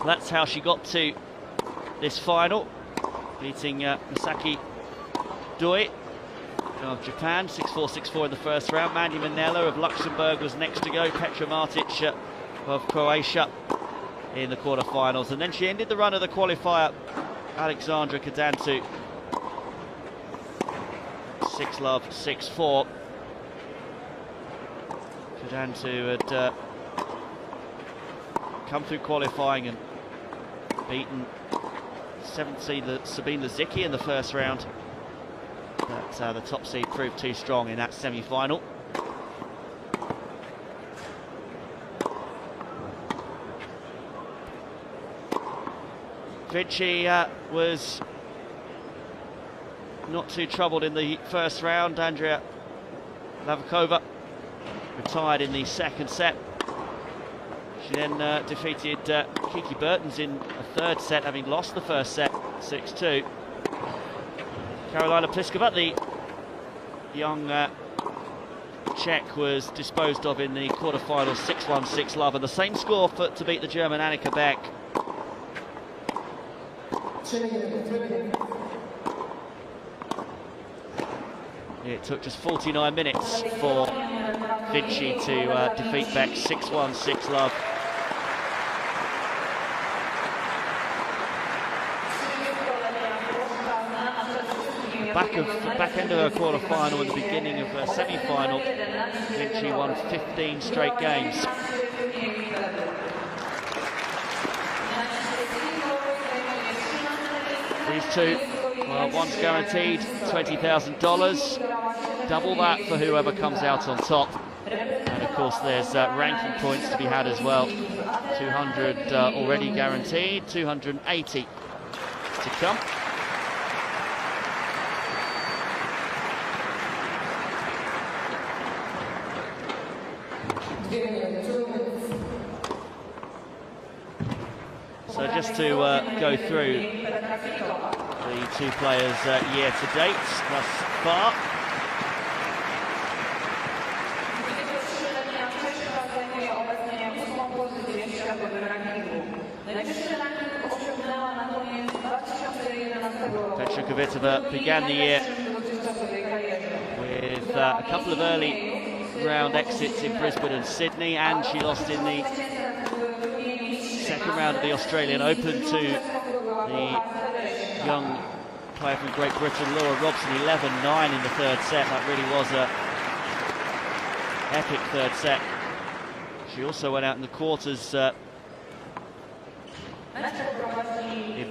That's how she got to this final, beating Misaki Doi of Japan, 6-4, 6-4 in the first round. Mandy Manella of Luxembourg was next to go. Petra Martic of Croatia in the quarterfinals. And then she ended the run of the qualifier, Alexandra Kadantu, 6-love, 6-4. Kadantu had come through qualifying and beaten 7th seed Sabine Lizicki in the first round, but the top seed proved too strong in that semi-final. Vinci was not too troubled in the first round. Andrea Lavakova retired in the second set. She then defeated Kiki Bertens in a third set, having lost the first set 6-2. Karolina Pliskova, the young Czech, was disposed of in the quarterfinals 6-1, 6-love, and the same score to beat the German Annika Beck. It took just 49 minutes for Vinci to defeat Beck 6-1, 6-love. Back end of her quarter-final and the beginning of her semi-final, Vinci won 15 straight games. These two, well, one's guaranteed $20,000, double that for whoever comes out on top. And of course there's ranking points to be had as well. 200 already guaranteed, 280 to come. So just to go through the two players year to date thus far. Petra Kvitova began the year with a couple of early round exits in Brisbane and Sydney, and she lost in the second round of the Australian Open to the young player from Great Britain, Laura Robson, 11-9 in the third set. That really was an epic third set. She also went out in the quarters in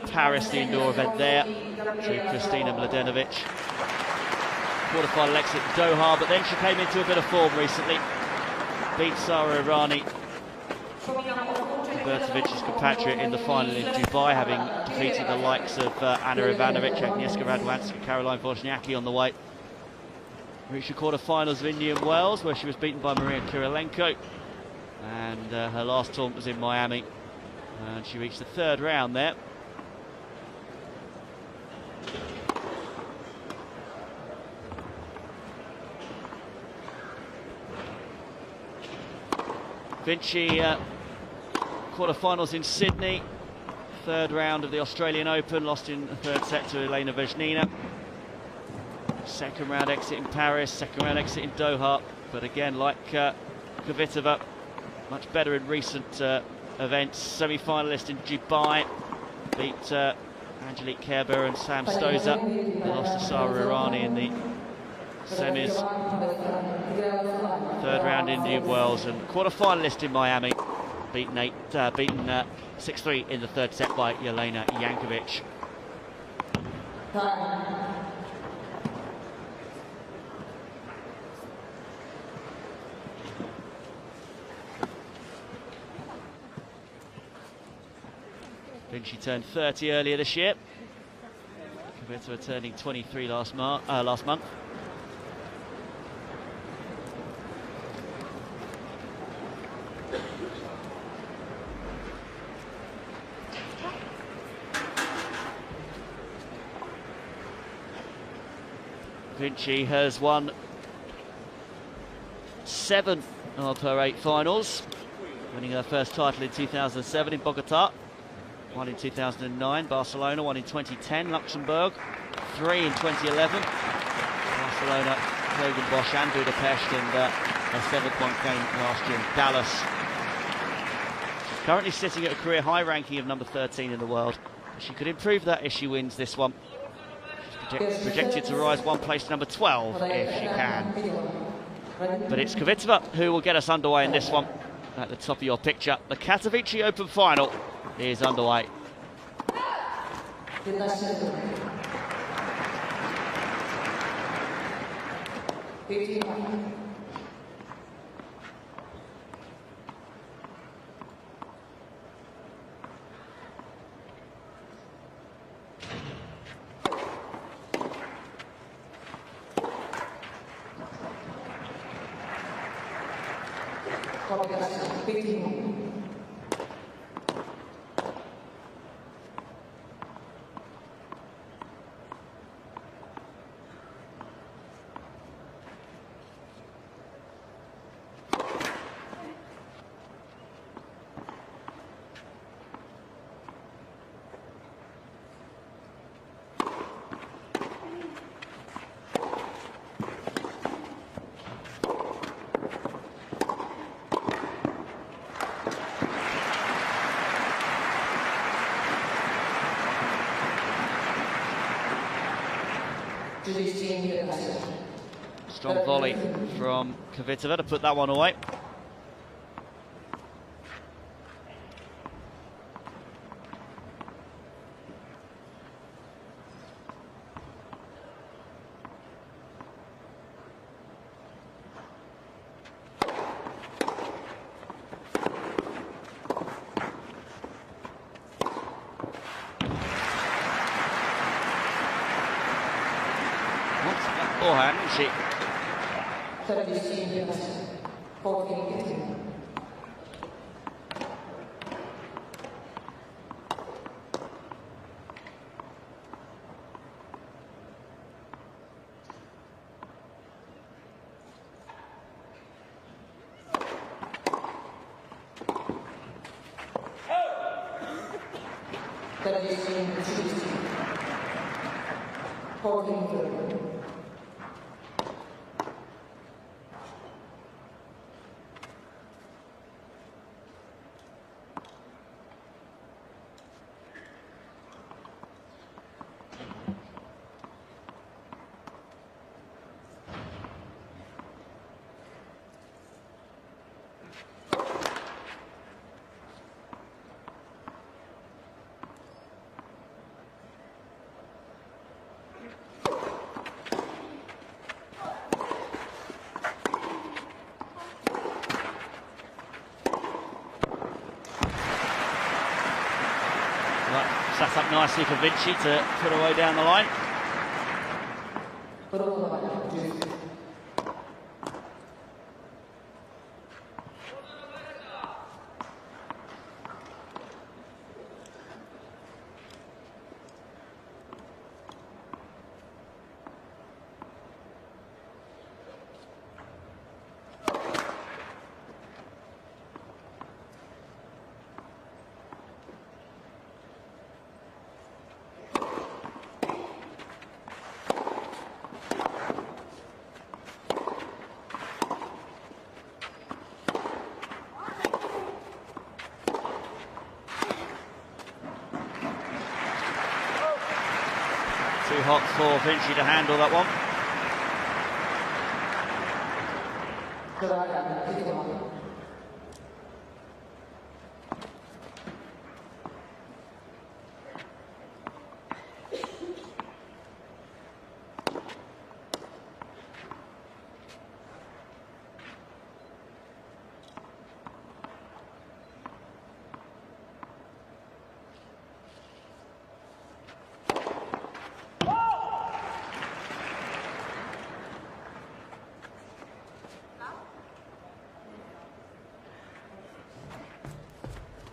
Paris, the indoor event there, to Kristina Mladenovic. Quarterfinal exit in Doha, but then she came into a bit of form recently. Beat Sara Irani, Bertovic's compatriot, in the final in Dubai, having defeated the likes of Anna Ivanovic, Agnieszka Radwanska, Caroline Wozniacki on the way. Reached the quarterfinals of Indian Wells, where she was beaten by Maria Kirilenko, and her last tournament was in Miami, and she reached the third round there. Vinci quarterfinals in Sydney, third round of the Australian Open, lost in the third set to Elena Vesnina. Second round exit in Paris, second round exit in Doha, but again, like Kvitova, much better in recent events. Semi-finalist in Dubai, beat Angelique Kerber and Sam Stosur. They lost to Sara Irani in the semis. Third round Indian Wells, and quarter-finalist in Miami, beaten 6-3 in the third set by Jelena Jankovic. Vinci turned 30 earlier this year. Kvitova turning 23 last month. Vinci has won 7 of her 8 finals, winning her first title in 2007 in Bogota. 1 in 2009, Barcelona, 1 in 2010, Luxembourg, 3 in 2011, Barcelona, Hogan Bosch and Budapest, and their 7th one came last year in Dallas. She's currently sitting at a career high ranking of number 13 in the world. She could improve that if she wins this one. She's projected to rise one place to number 12 if she can. But it's Kvitova who will get us underway in this one. At the top of your picture, the Katowice Open Final is underway. Strong volley from Kvitova to put that one away. Forehand, isn't she? Set up nicely for Vinci to put away down the line. Too hot for Vinci to handle that one.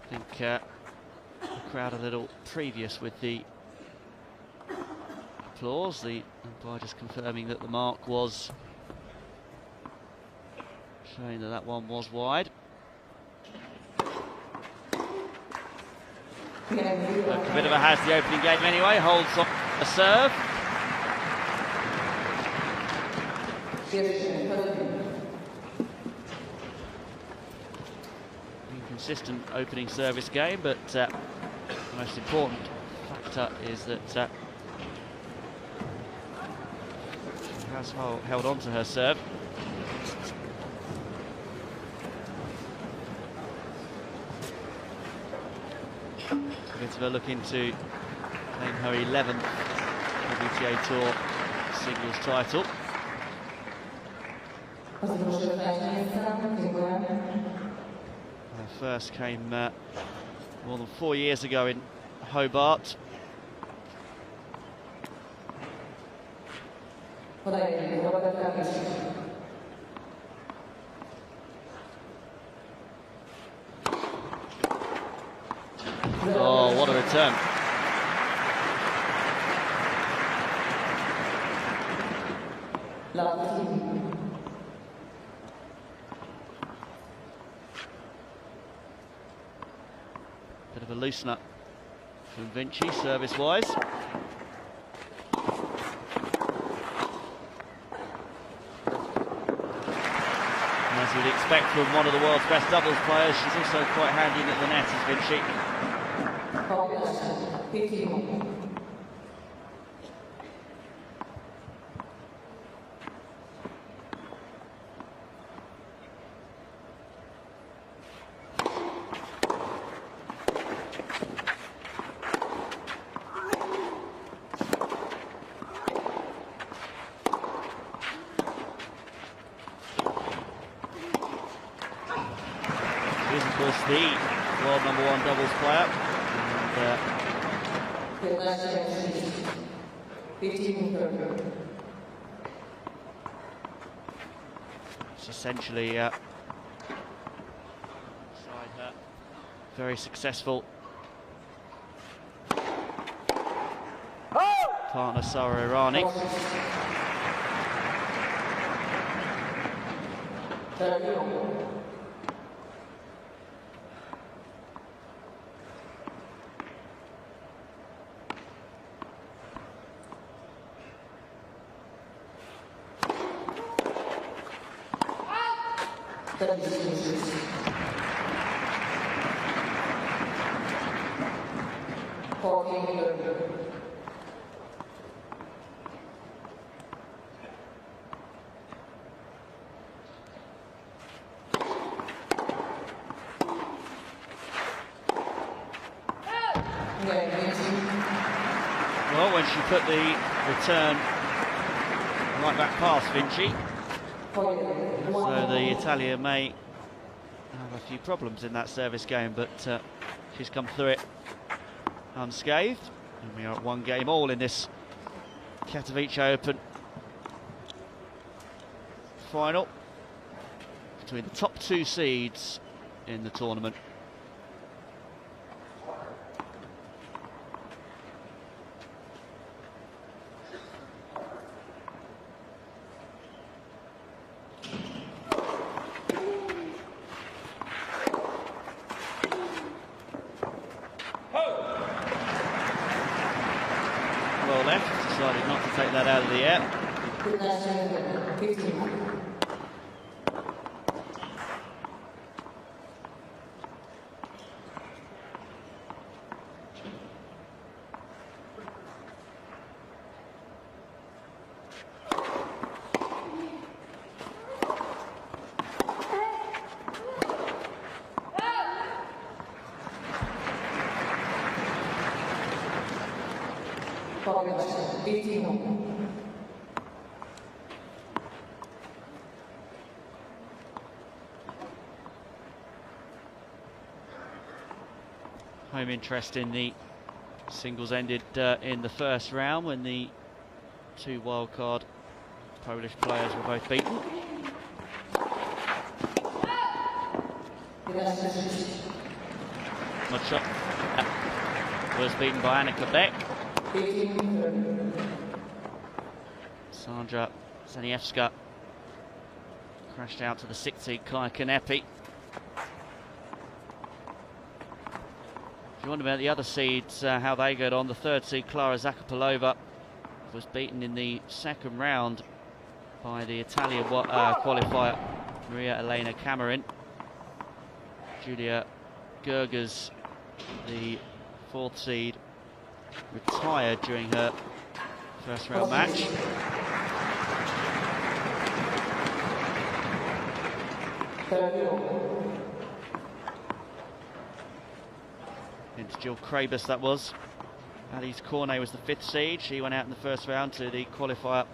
I think the crowd a little previous with the applause. The umpire just confirming that the mark was showing that that one was wide. Kvitova has the opening game anyway, holds on a serve. Inconsistent opening service game, but the most important factor is that she has held on to her serve. Kvitova looking to claim her 11th WTA Tour singles title. Her first came more than 4 years ago in Hobart. Oh, what a return. Bit of a loosener from Vinci, service-wise. As you'd expect from one of the world's best doubles players, she's also quite handy at the net, as Vinci. He's of course the world #1 doubles player. It's essentially very successful partner Sara Irani. Well, when she put the return right back past Vinci, so the Italian may have a few problems in that service game, but she's come through it unscathed. And we are at 1 game all in this Katowice Open final between the top 2 seeds in the tournament. Well left, decided not to take that out of the air. Home interest in the singles ended in the first round when the 2 wildcard Polish players were both beaten. Machop was beaten by Annika Beck. Sandra Zaniewska crashed out to the 6th seed Kaia Kanepi. you wonder about the other seeds, how they got on. The third seed, Klara Zakopalova, was beaten in the second round by the Italian qualifier, Maria Elena Cameron. Julia Gergers, the fourth seed, retired during her first round match. Into Jill Paribas, that was. Alice Cornet was the fifth seed. She went out in the first round to the qualifier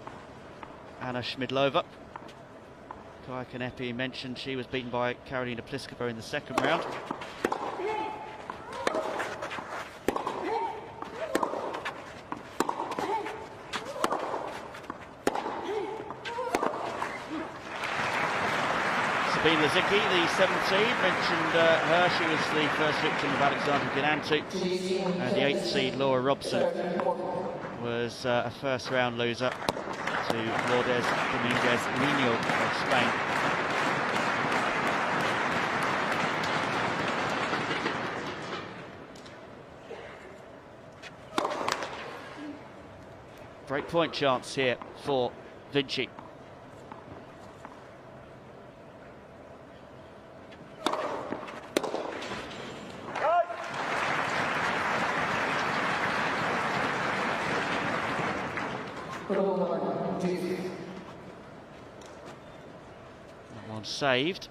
Anna Schmidlova. Kaya Kanepi mentioned she was beaten by Karolina Pliskova in the second round. Sabine Lizicki, the seventh seed, mentioned her. She was the first victim of Alexandra Ganantu. And the eighth seed, Laura Robson, was a first round loser to Lourdes Dominguez Niño of Spain. Break point chance here for Vinci. One saved.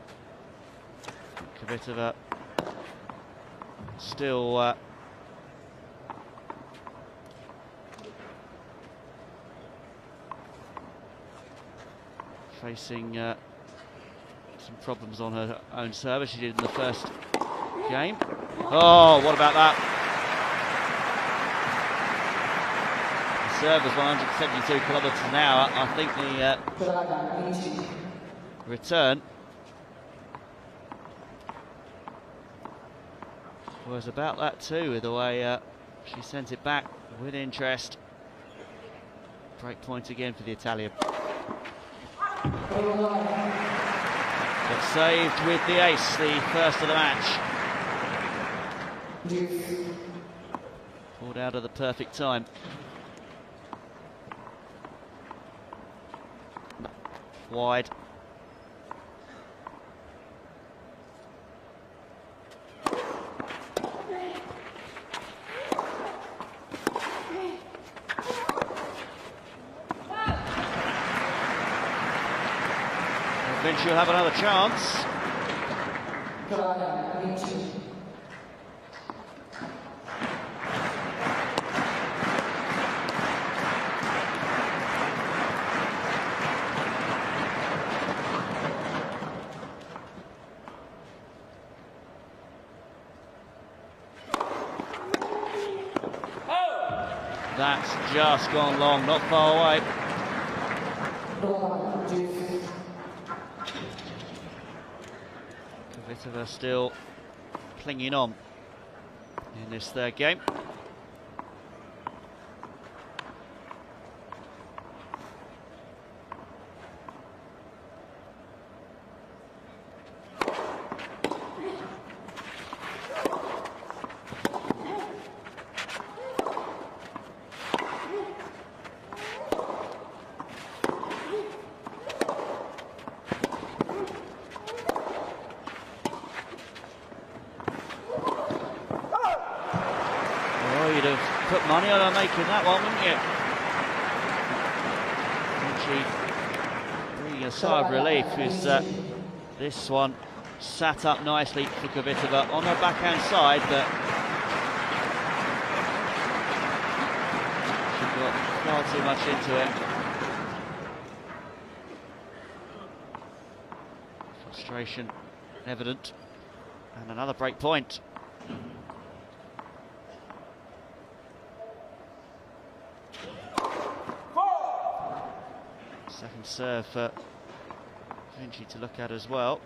Kvitova still facing some problems on her own serve, as she did in the first game. Oh, what about that? The serve was 172 kilometres an hour. I think the return was about that too, with the way she sent it back with interest. Break point again for the Italian. But saved with the ace, the first of the match. Pulled out at the perfect time. Wide. Vinci will have another chance. That's just gone long, not far away. Kvitova still clinging on in this third game. You'd have put money on her making that one, wouldn't you? Bringing a sigh of relief is this one sat up nicely for Kvitova on her backhand side, but she got far too much into it. Frustration evident, and another break point. Second serve for Vinci to look at as well.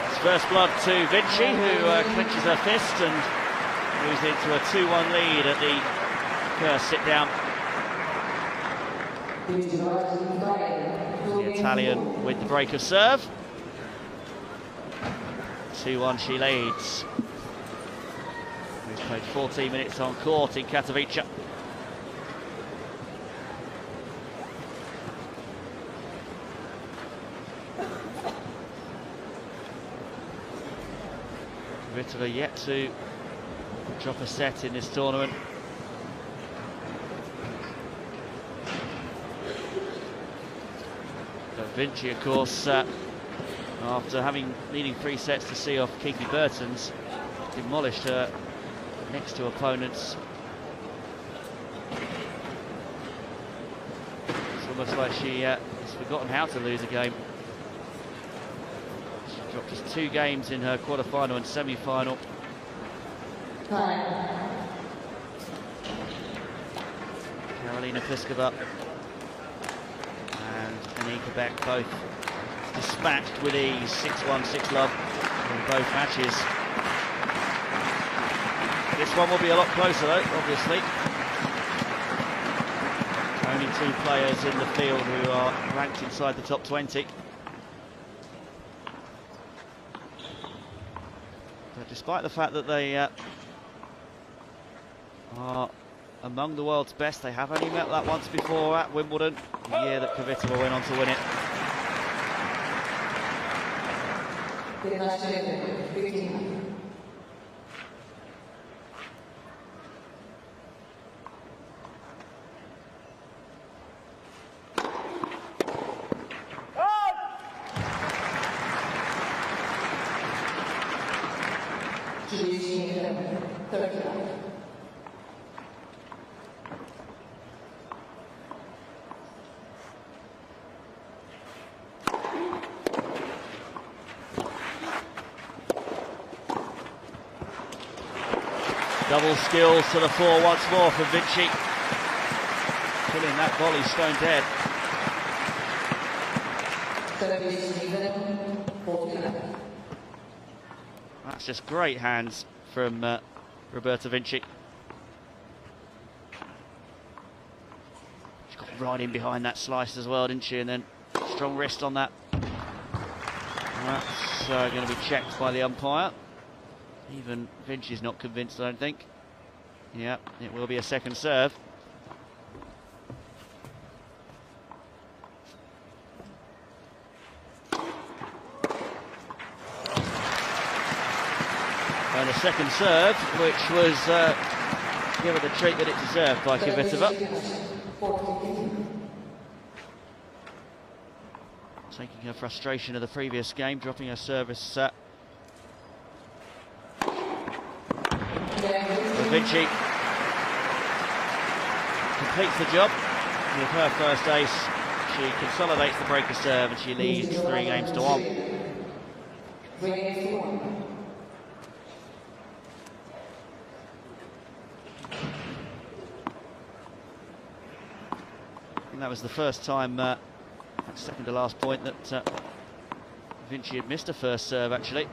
It's first blood to Vinci, who clinches her fist and moves into a 2-1 lead at the her sit down. The Italian with the break of serve. 2-1 she leads. We've played 14 minutes on court in Katowice. Kvitova yet to drop a set in this tournament. But Vinci, of course, after needing 3 sets to see off Kiki Bertens, demolished her next two opponents. It's almost like she has forgotten how to lose a game. She dropped just 2 games in her quarter-final and semi-final. Karolina Pliskova and Anika Beck both dispatched with ease, 6-1, 6-love in both matches. This one will be a lot closer though, obviously. Only 2 players in the field who are ranked inside the top 20. But despite the fact that they are among the world's best, they have only met that once before at Wimbledon, the year that Kvitova went on to win it. Double skills to the 4 once more for Vinci. Killing that volley stone dead. That's just great hands from Roberta Vinci. She got right in behind that slice as well, didn't she? And then strong wrist on that. That's going to be checked by the umpire. Even Vinci's not convinced, I don't think. Yeah, it will be a second serve. And a second serve, which was given the treat that it deserved by Kvitova. Taking her frustration of the previous game, dropping her service. Vinci completes the job with her first ace. She consolidates the break of serve and she leads 3 games to 1. I think that was the first time, second to last point, that Vinci had missed a first serve actually.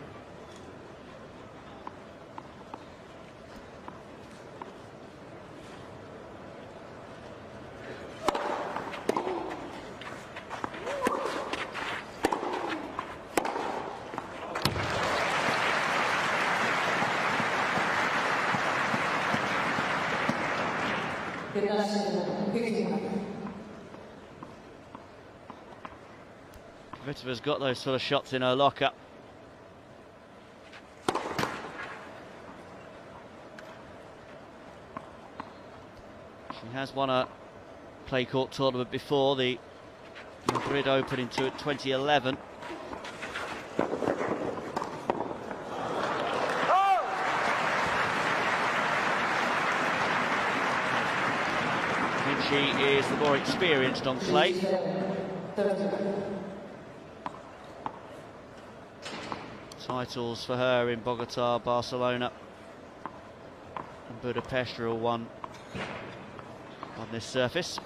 Kvitova's got those sort of shots in her locker. She has won a clay court tournament before, the Madrid Open in 2011. Vinci is the more experienced on clay. Titles for her in Bogota, Barcelona and Budapest are all won on this surface.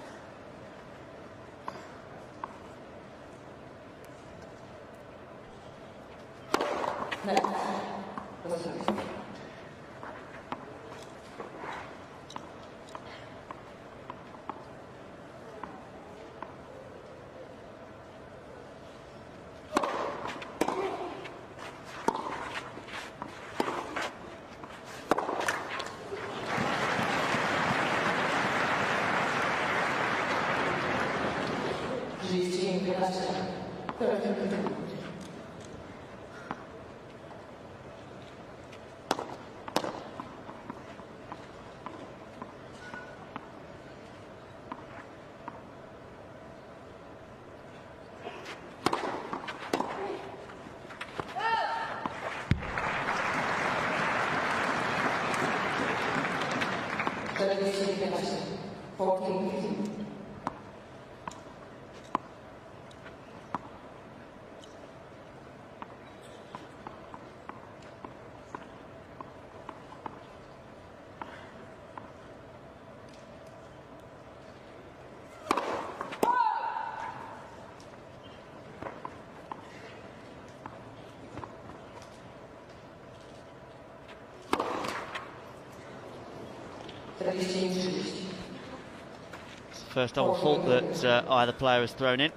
It's the first double fault that either player has thrown in.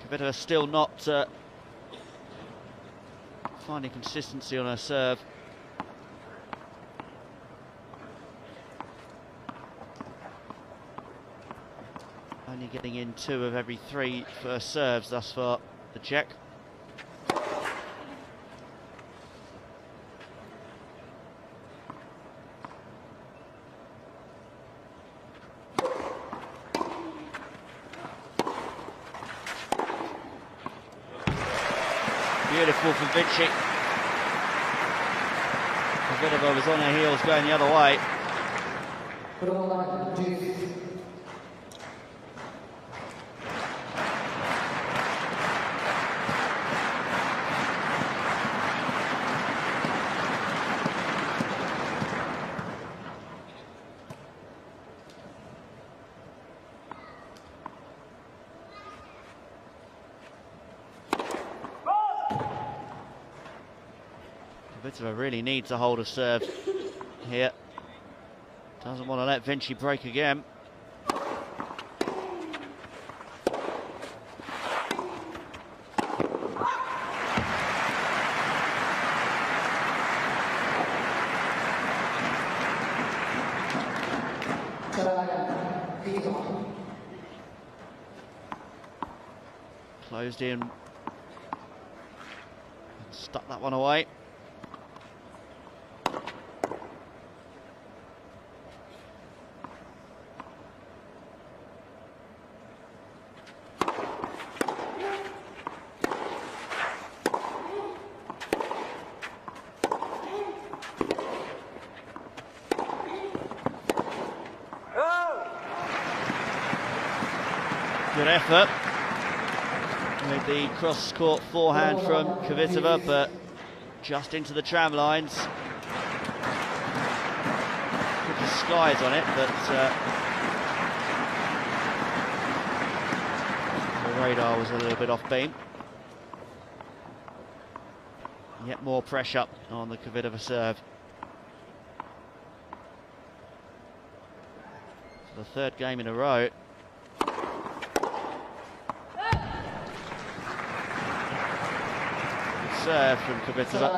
Kvitova still not finding consistency on her serve. Only getting in 2 of every 3 first serves thus far, the Czech. Beautiful from Vinci. Kvitova was on her heels going the other way. Kvitova really needs a hold of serve here. Doesn't want to let Vinci break again. Closed in. Stuck that one away. Good effort with the cross-court forehand from Kvitova, but just into the tram lines. Put the skies on it, but the radar was a little bit off beam. Yet more pressure on the Kvitova serve. For the 3rd game in a row. Serve from Kvitova.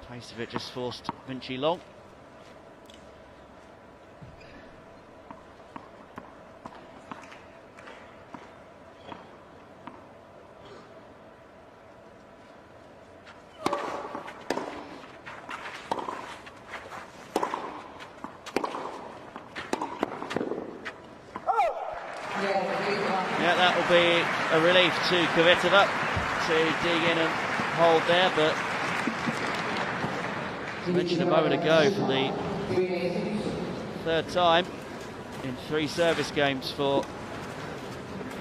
Pace of it just forced Vinci long. Yeah, that will be a relief to Kvitova to dig in and hold there, but as I mentioned a moment ago, for the 3rd time in 3 service games for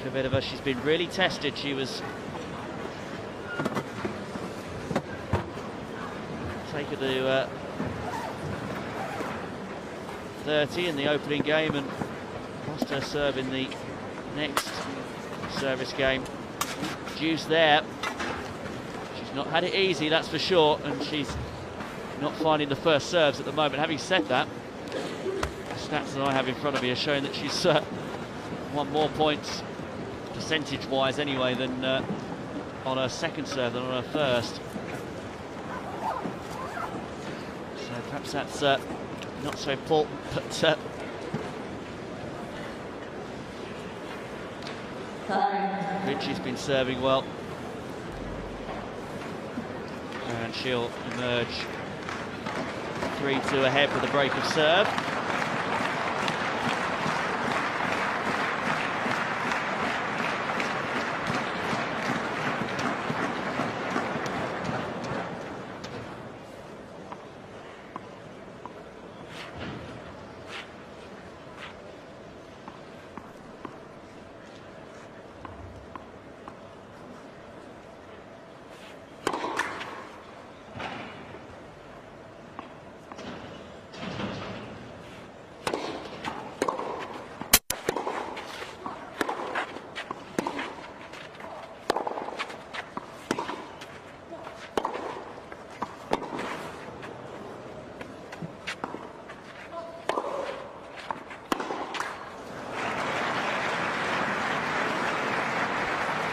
Kvitova, she's been really tested. She was taken to 30 in the opening game and lost her serve in the next service game. Deuce there. She's not had it easy, that's for sure, and she's not finding the first serves at the moment. Having said that, the stats that I have in front of me are showing that she's won more points, percentage-wise anyway, than on her second serve than on her first. So perhaps that's not so important, but Vinci's been serving well. And she'll emerge 3-2 ahead with a break of serve.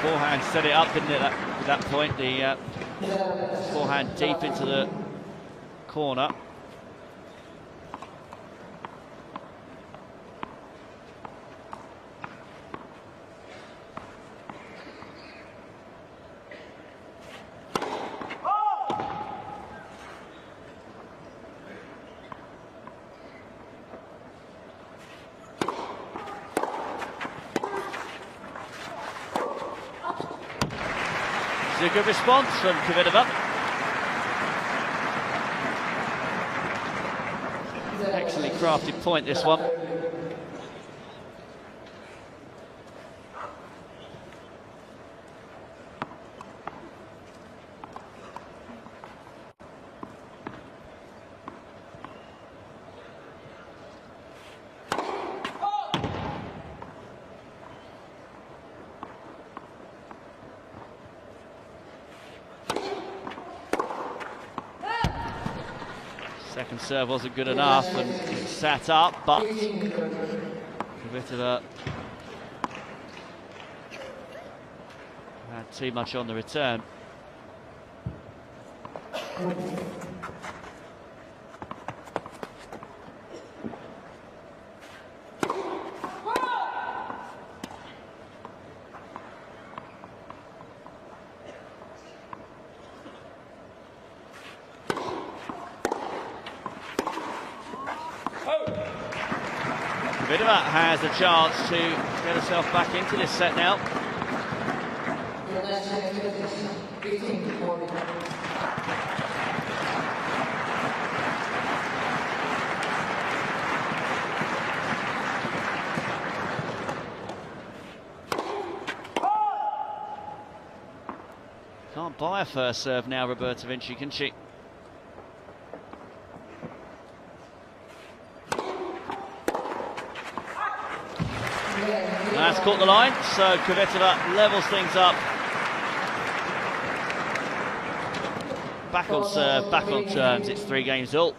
Forehand set it up, didn't it, at that point? The forehand deep into the corner. A good response from Katowice. Excellently crafted point, this one. Second serve wasn't good enough and it sat up, but a bit of a had too much on the return. Katowice has a chance to get herself back into this set now. Can't buy a first serve now, Roberta Vinci, can she? That's caught the line, so Katowice levels things up. Back on serve, back on terms, it's 3 games all.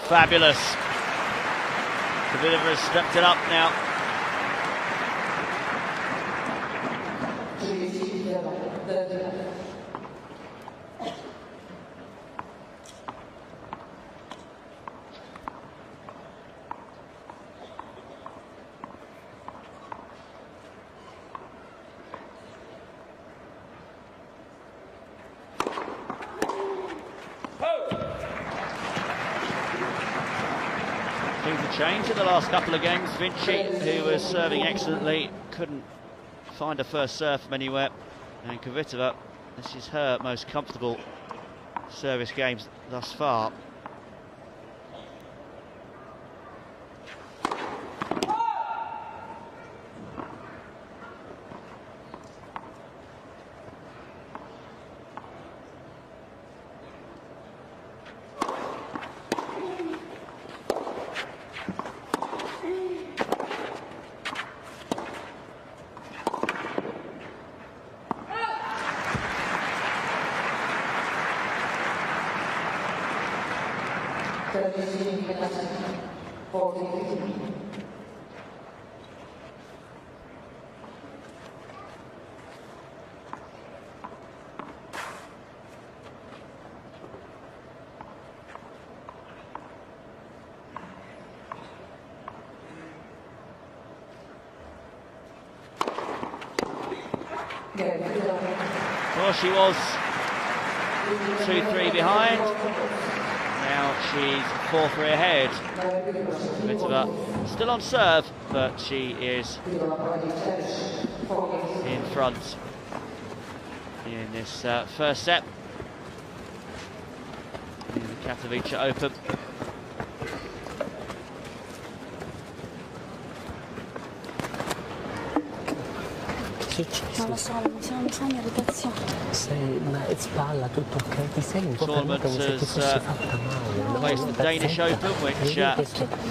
Fabulous. Katowice has stepped it up now. things have changed in the last couple of games. Vinci, who was serving excellently, couldn't find a first serve from anywhere. And Katowice, this is her most comfortable service games thus far. Well, she was 2-3 behind. Now she's 4-3 ahead. Katowice still on serve, but she is in front in this first set in the Katowice Open. Non lo so, mi sa un'irritazione. Ma spalla, tutto ok, ti sei un po' Tournament has placed the Danish Open, which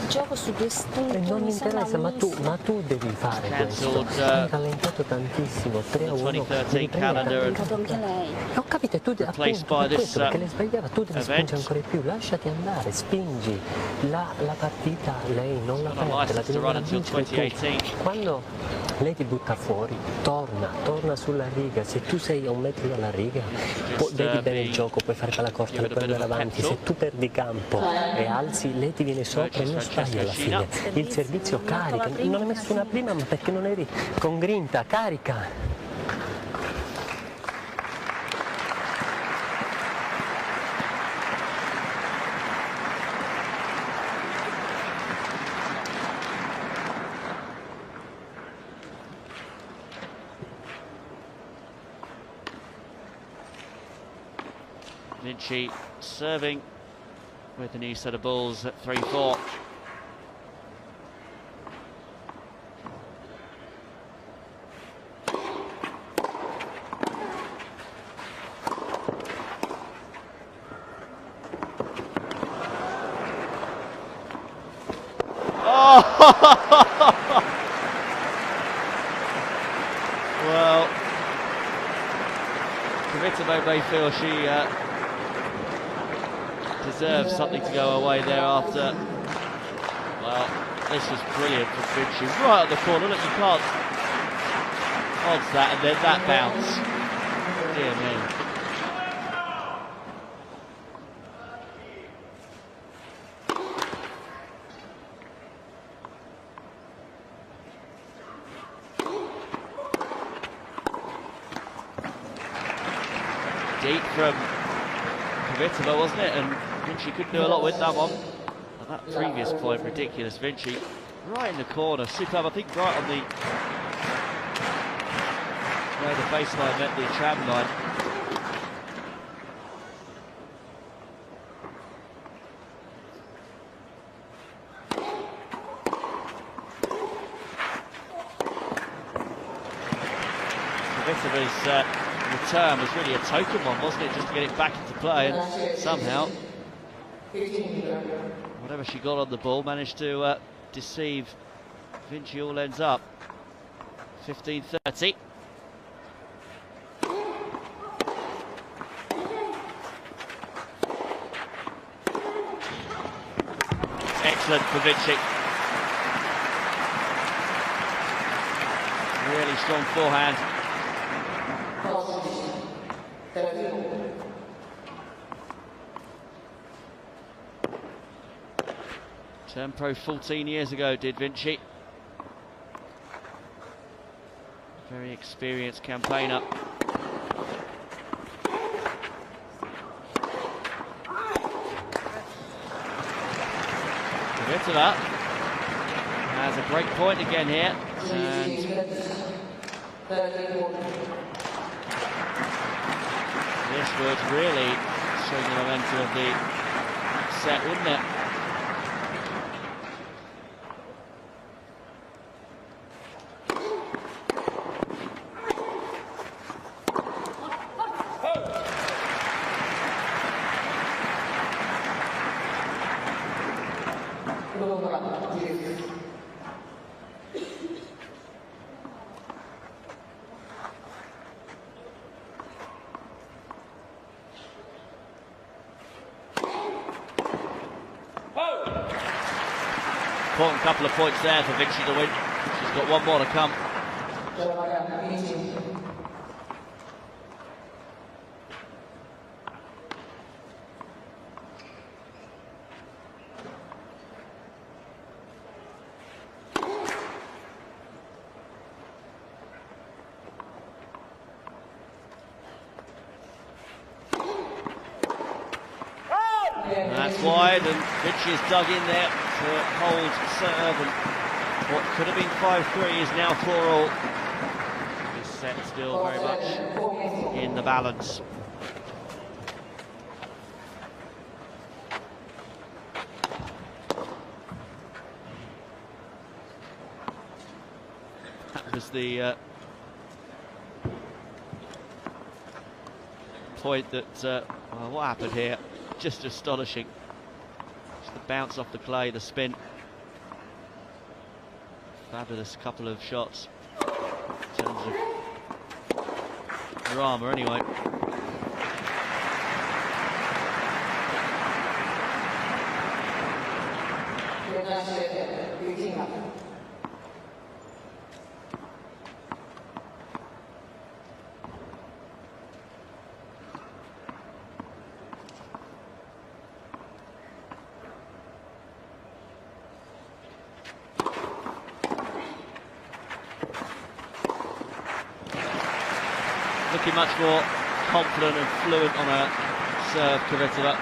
gioco su due stunti. Non mi interessa, ma tu devi fare questo. Hai rallentato tantissimo, 3-1. 2013 calendar Anche lei. Ho capito, tu replaced by this perché le sbagliava, tu devi event. spingere ancora di più, lasciati andare, spingi. La partita lei non la perde, la devi run until vincere tu. 2018. Quando lei ti butta fuori, torna sulla riga. Se tu sei a 1 metro dalla riga, vedi bene il gioco, puoi fare palla corta, puoi andare avanti. Se tu perdi campo e alzi, lei ti viene sopra e non sbaglia alla fine. Il servizio carica, non hai messo una prima ma perché non eri con grinta, carica. Vinci serving with the new set of balls at 3-4. Well, Katowice may feel she deserves something to go away there after. Well, this was brilliant from Vinci, right at the corner. Look, you can't odds that, and then that bounce. Dear me. Deep from Katowice, wasn't it? And Vinci couldn't do a lot with that one. At that previous point, ridiculous. Vinci right in the corner, superb. I think right on the where the baseline met the tram line. Katowice's return was really a token one, wasn't it, just to get it back into play, and somehow whatever she got on the ball managed to deceive Vinci. All ends up 15-30. Excellent for Vinci. Really strong forehand. Turned pro 14 years ago, did Vinci. Very experienced campaigner. Katowice Has a break point again here. And this would really swing the momentum of the set, wouldn't it? Important couple of points there for Vinci to win. She's got one more to come. And that's wide, and Vinci is dug in there to hold serve, and what could have been 5-3 is now 4-all. This set still very much in the balance. That was the point that, well, what happened here? Just astonishing. Just the bounce off the clay, the spin. Fabulous couple of shots in terms of drama, anyway. Looking much more confident and fluent on her serve, Katowice.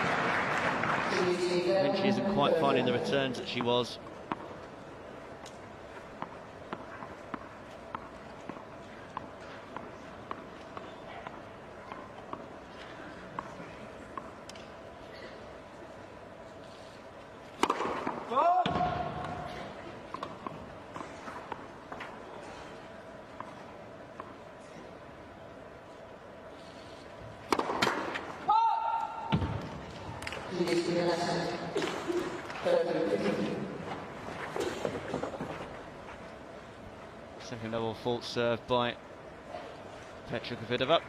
I think she isn't quite finding the returns that she was. Second level fault serve by Petra Kvitova.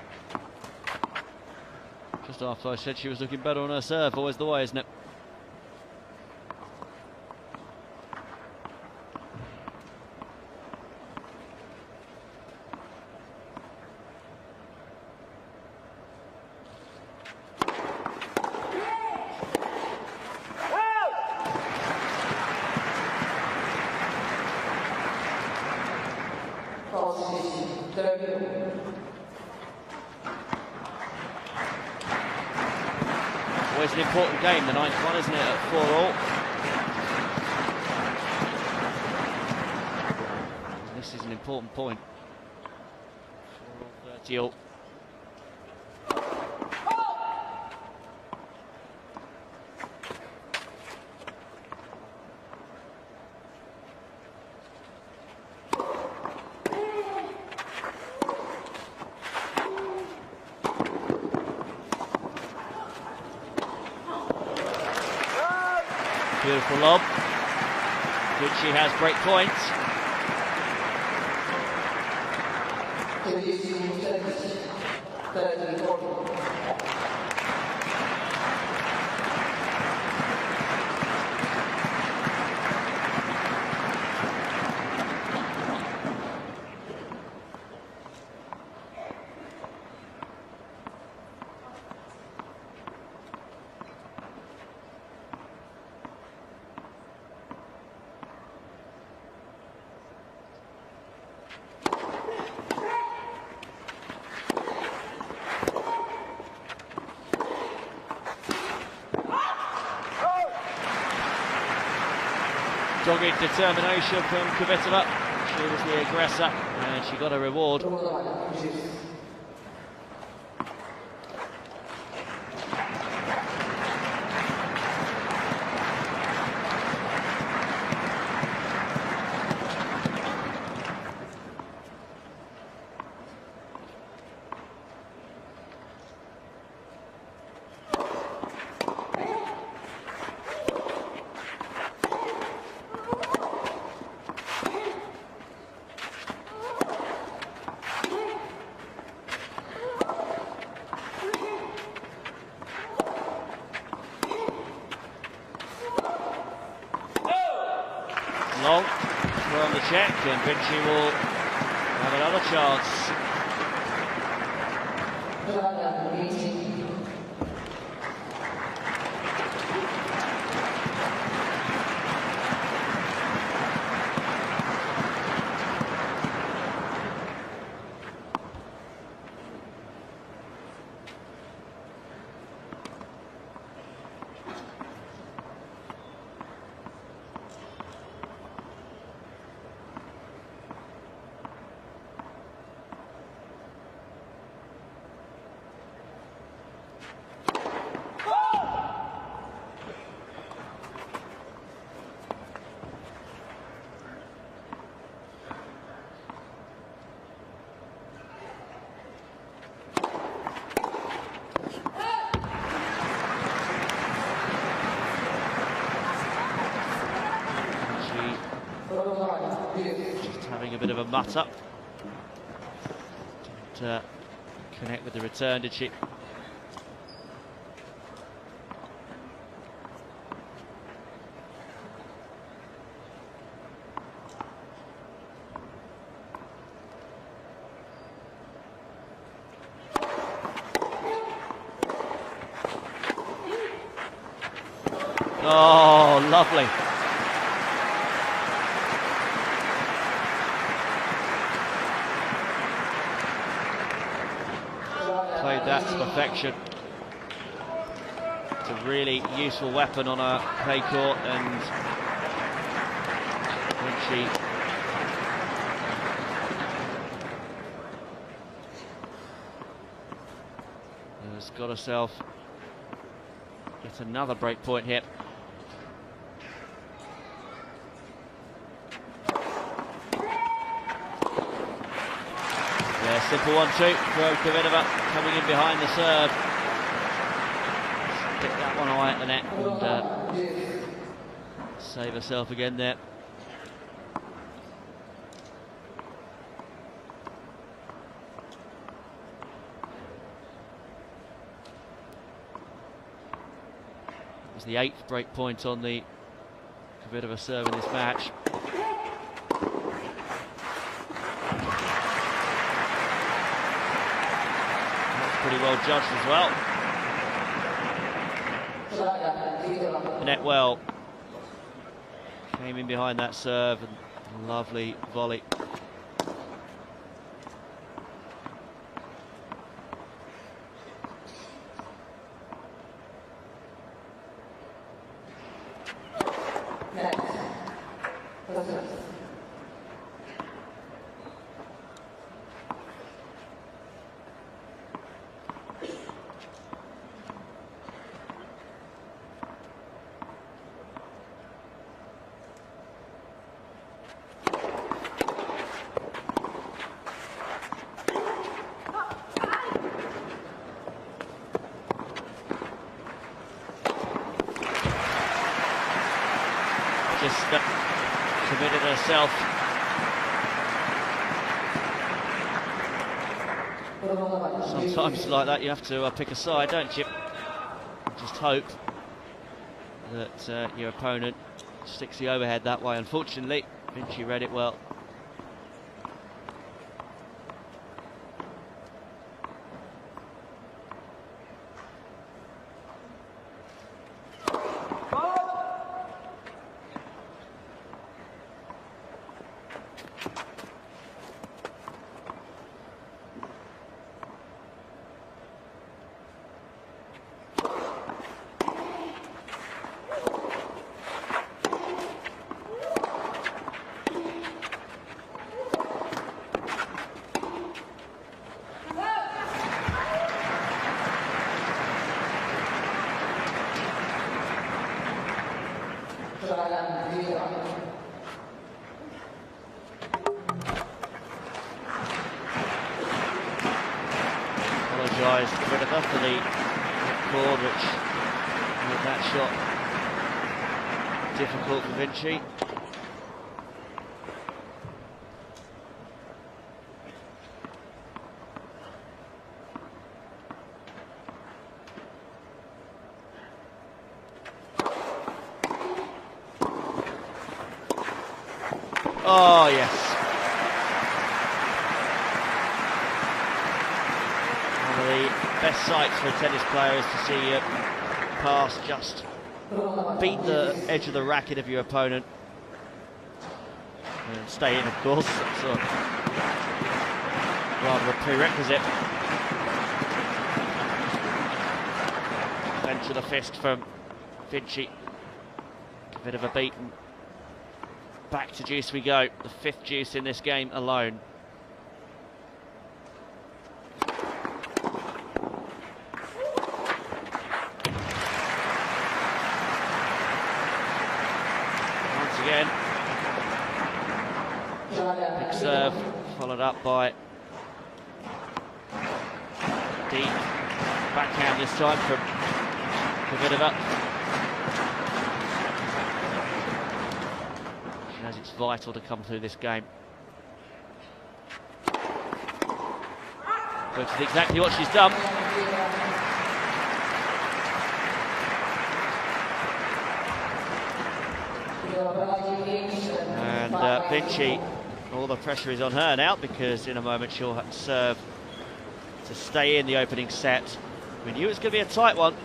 Just after I said she was looking better on her serve, always the way, isn't it? Always an important game, the ninth one, isn't it, at 4-all. This is an important point. 4-all, 30-all. Beautiful lob, which she has break points. Dogged determination from Katowice. She was the aggressor and she got a reward. Long from the check, and Vinci will have another chance. Just having a bit of a mutt up. Didn't connect with the return, did she? Oh, lovely. Played that to perfection. It's a really useful weapon on a clay court, and when she has got herself yet another break point here. Yeah, simple 1-2 for Katowice, coming in behind the serve. Stick that one away at the net and save herself again there. It was the 8th break point on the Katowice serve in this match. Pretty well judged as well. Net well. Came in behind that serve and lovely volley. Just committed herself. Sometimes like that you have to pick a side, don't you? Just hope that your opponent sticks the overhead that way. Unfortunately, Vinci read it well. Apologise to Whittaker for the cord, which made that shot difficult for Vinci. Oh, yes. One of the best sights for a tennis player is to see a pass just beat the edge of the racket of your opponent and stay in, of course. That's rather a prerequisite. Then to the fist from Vinci. A bit of a beaten. Back to deuce we go, the 5th deuce in this game alone. Once again, big serve, followed up by deep backhand this time from Kvitova. As it's vital to come through this game. Which is exactly what she's done. And Vinci, all the pressure is on her now, because in a moment she'll have to serve to stay in the opening set. We knew it was going to be a tight one.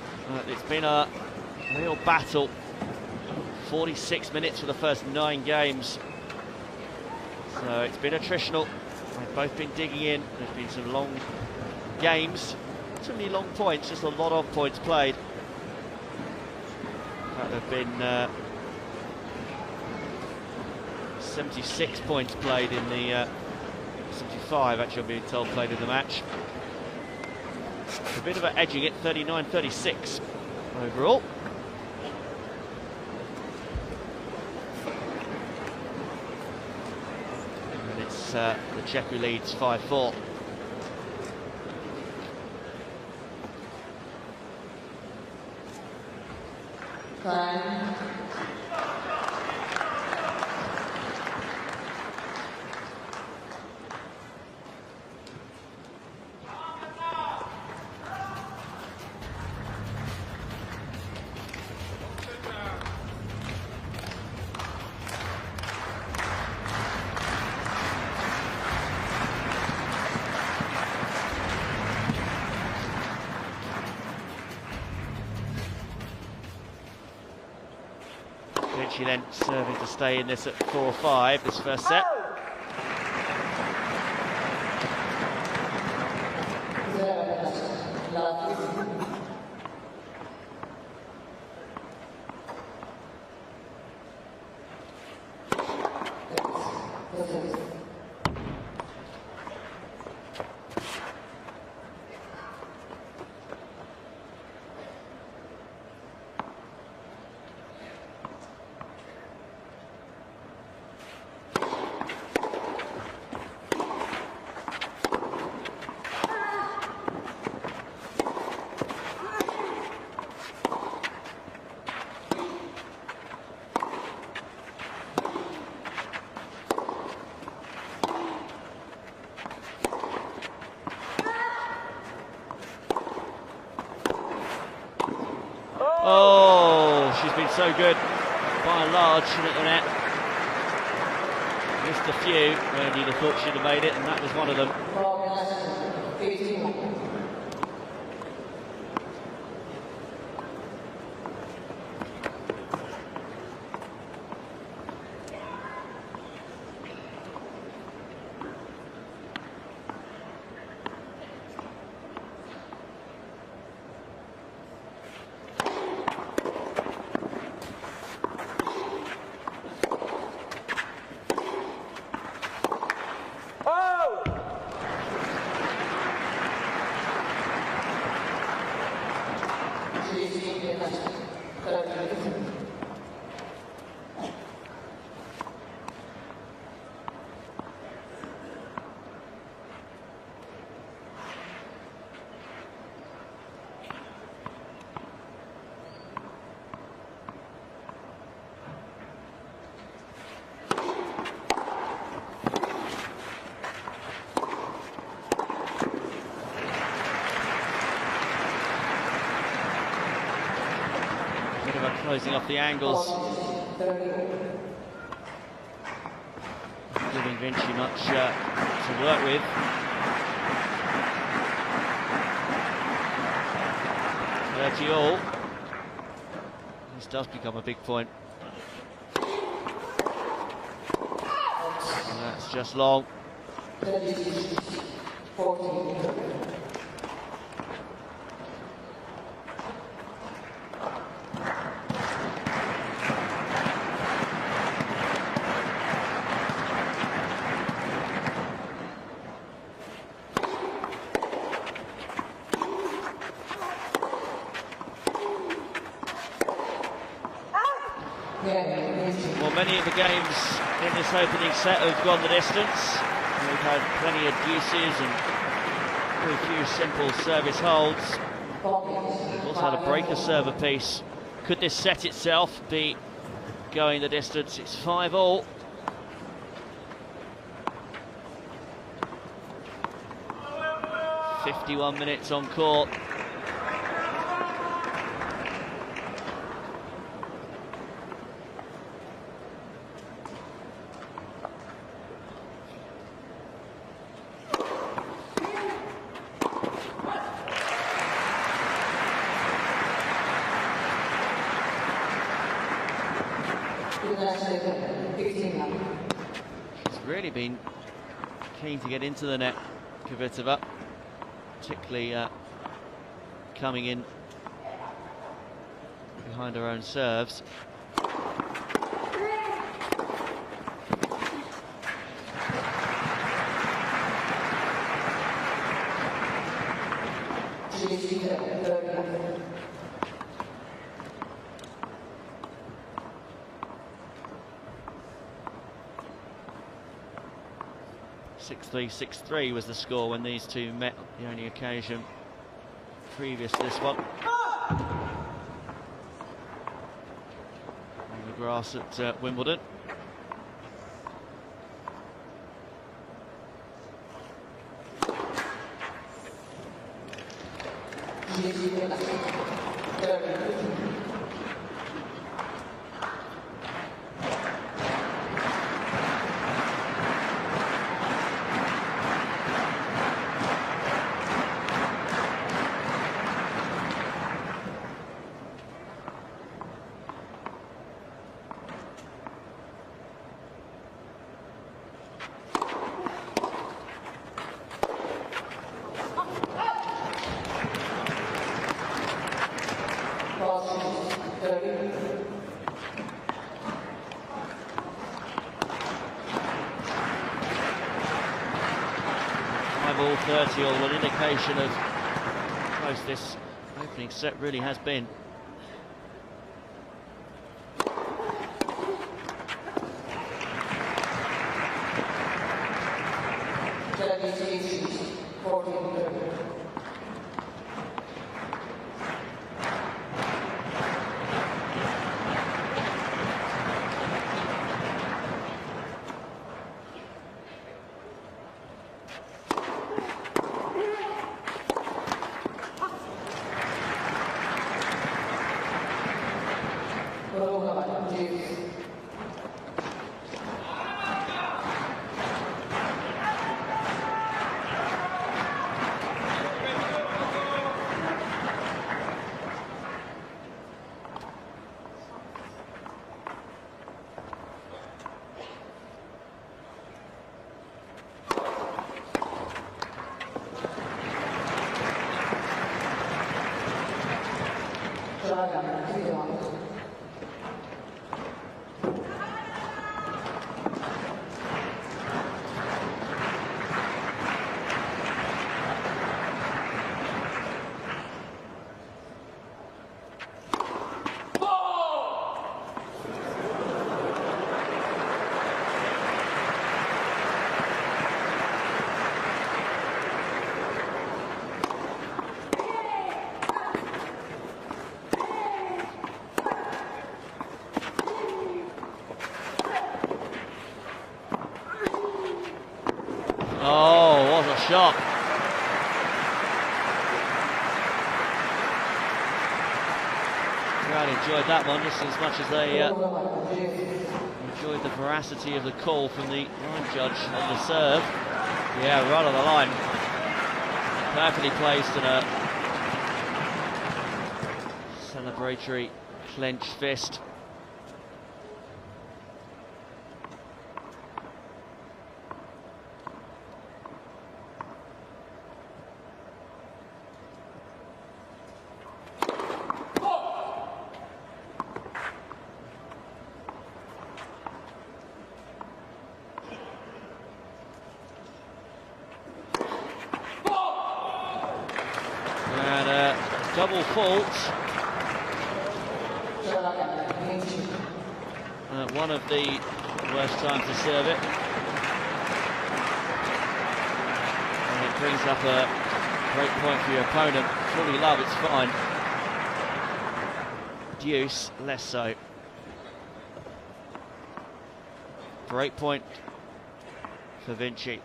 It's been a real battle. 46 minutes for the first 9 games. So it's been attritional. They've both been digging in. There's been some long games. Not too many long points, just a lot of points played. In fact, there have been 76 points played in the 75, actually, I'm being told, played in the match. A bit of an edging it, 39-36 overall. The Czech who leads 5-4. She then serving to stay in this at 4-5, this first set. Oh, she's been so good by and large at the net. Missed a few where you'd have thought she'd have made it, and that was one of them. bit of a closing off the angles. Giving Vinci much to work with. All. This does become a big point. And that's just long. Well, many of the games in this opening set have gone the distance. We've had plenty of deuces and very few simple service holds. We've also had a breaker server piece. Could this set itself be going the distance? It's 5-all. "51 minutes on court. She's really been keen to get into the net, Kvitova, particularly coming in behind her own serves. Six-3, 6-3 was the score when these two met, the only occasion previous to this one. On the grass at Wimbledon. All 30, all an indication of how close this opening set really has been. Oh, what a shot. Crowd enjoyed that one just as much as they enjoyed the veracity of the call from the line judge on the serve. Yeah, right on the line. Perfectly placed and a celebratory clenched fist. Double fault. One of the worst times to serve it. And it brings up a great point for your opponent. Fully love, it's fine. Deuce, less so. Break point for Vinci.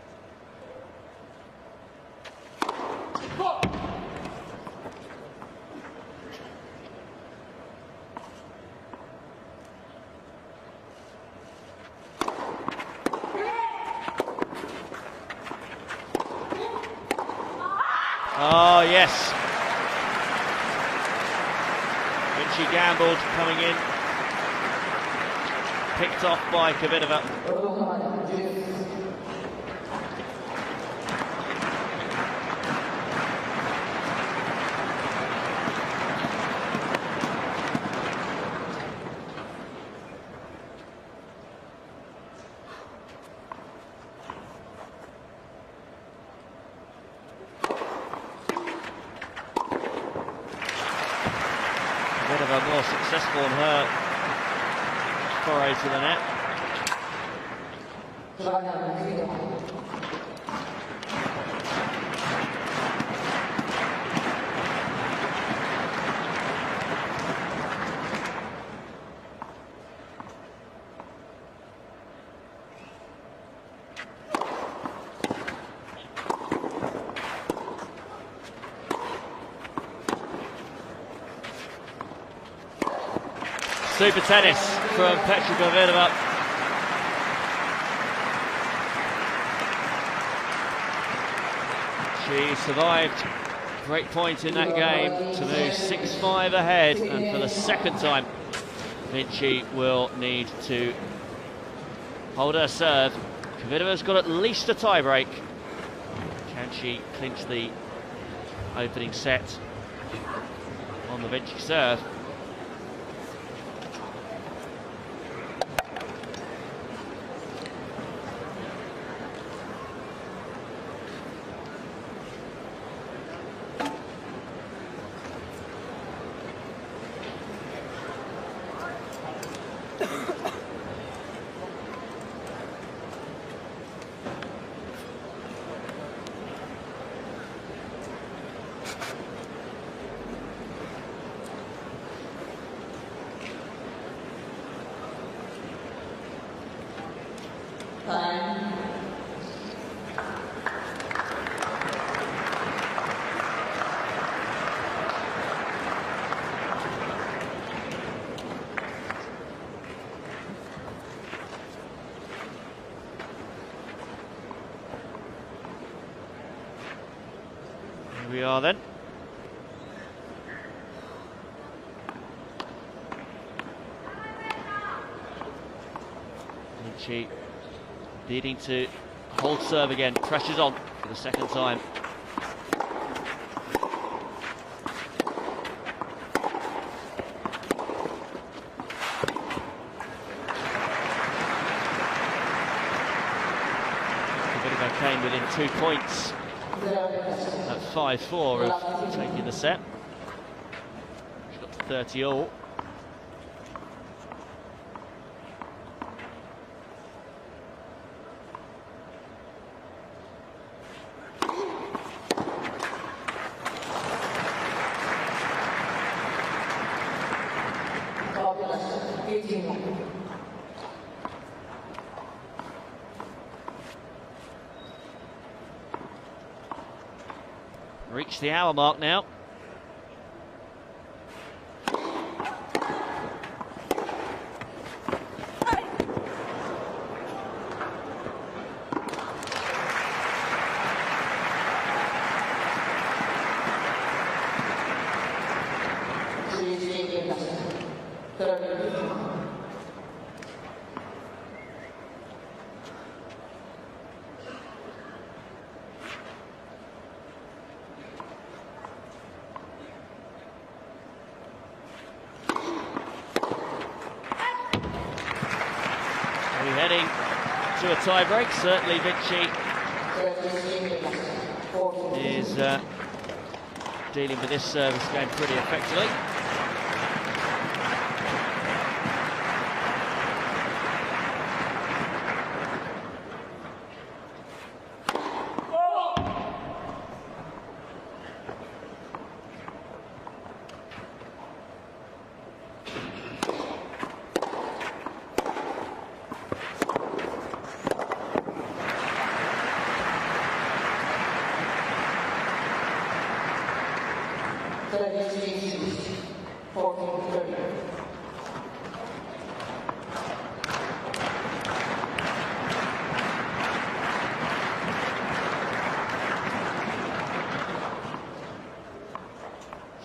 Oh, yes. Vinci gambled, coming in. Picked off by Katowice. Bit of a more successful in her foray to the net. Super tennis from Katowice. She survived. Great point in that game to move 6-5 ahead, and for the second time, Vinci will need to hold her serve. Katowice's got at least a tie-break. Can she clinch the opening set on the Vinci serve? Here we are then. Vinci needing to hold serve again, pressure's on for the second time. Katowice came within 2 points at 5-4 of taking the set. She's got to 30 all. Reached the hour mark now. We're heading to a tie break. Certainly Vinci is dealing with this service game pretty effectively.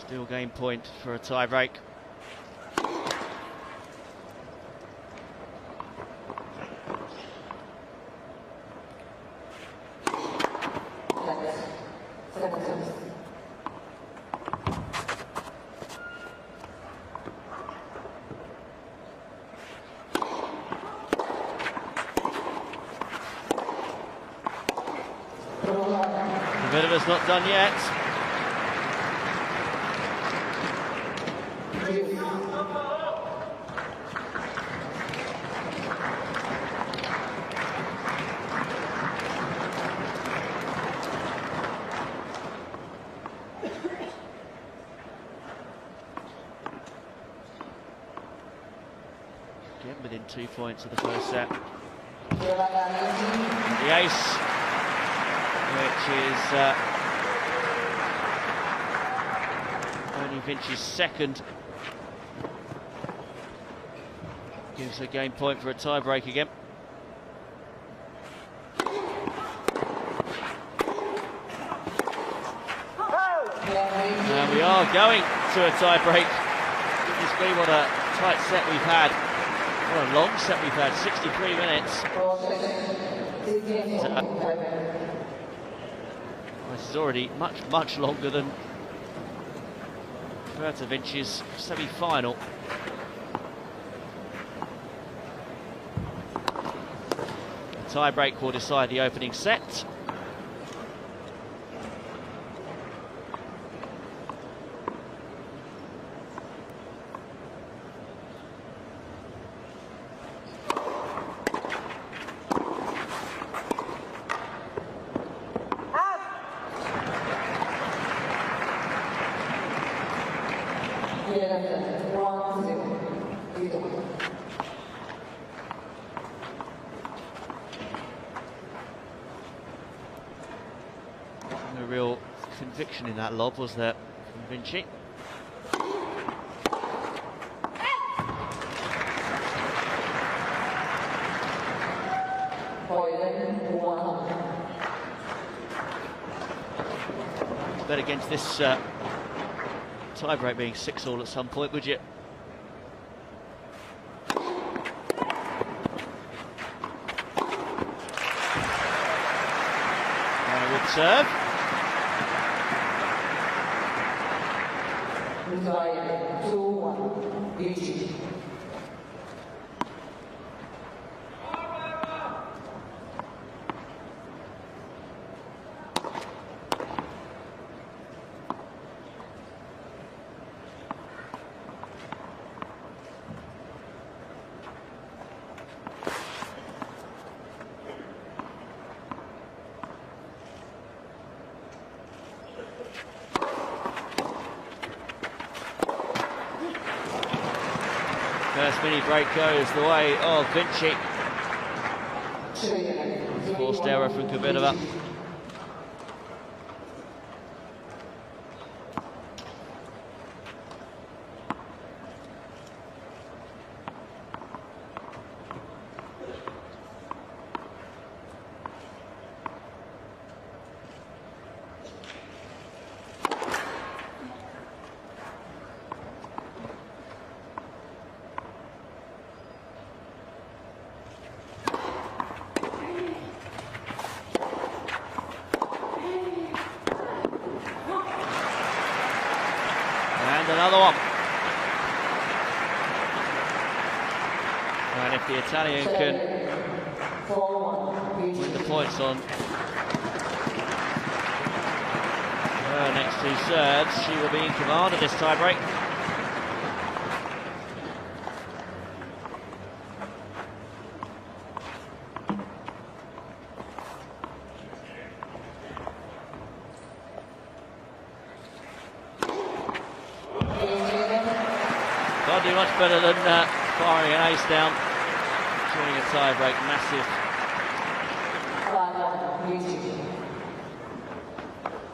Still game point for a tie break. Paribas not done yet. Again within 2 points of the first set. The ace, which is only Vinci's second, gives a game point for a tie break again. And we are going to a tie break. This has been what a tight set we've had. What a long set we've had, 63 minutes. This is already much longer than Vinci's semi-final. The tie-break will decide the opening set. No real conviction in that lob, was there, from Vinci? Bet against this tie-break being 6-all at some point, would you? Serve. First mini break goes the way of Vinci. Forced error from Katowice. And if the Italian can win the points on her next two serves, she will be in command of this tiebreak. Can't do much better than firing an ace down during a tiebreak. Massive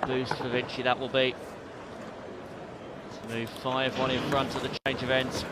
boost for Vinci that will be. To move 5-1 in front at the change of ends.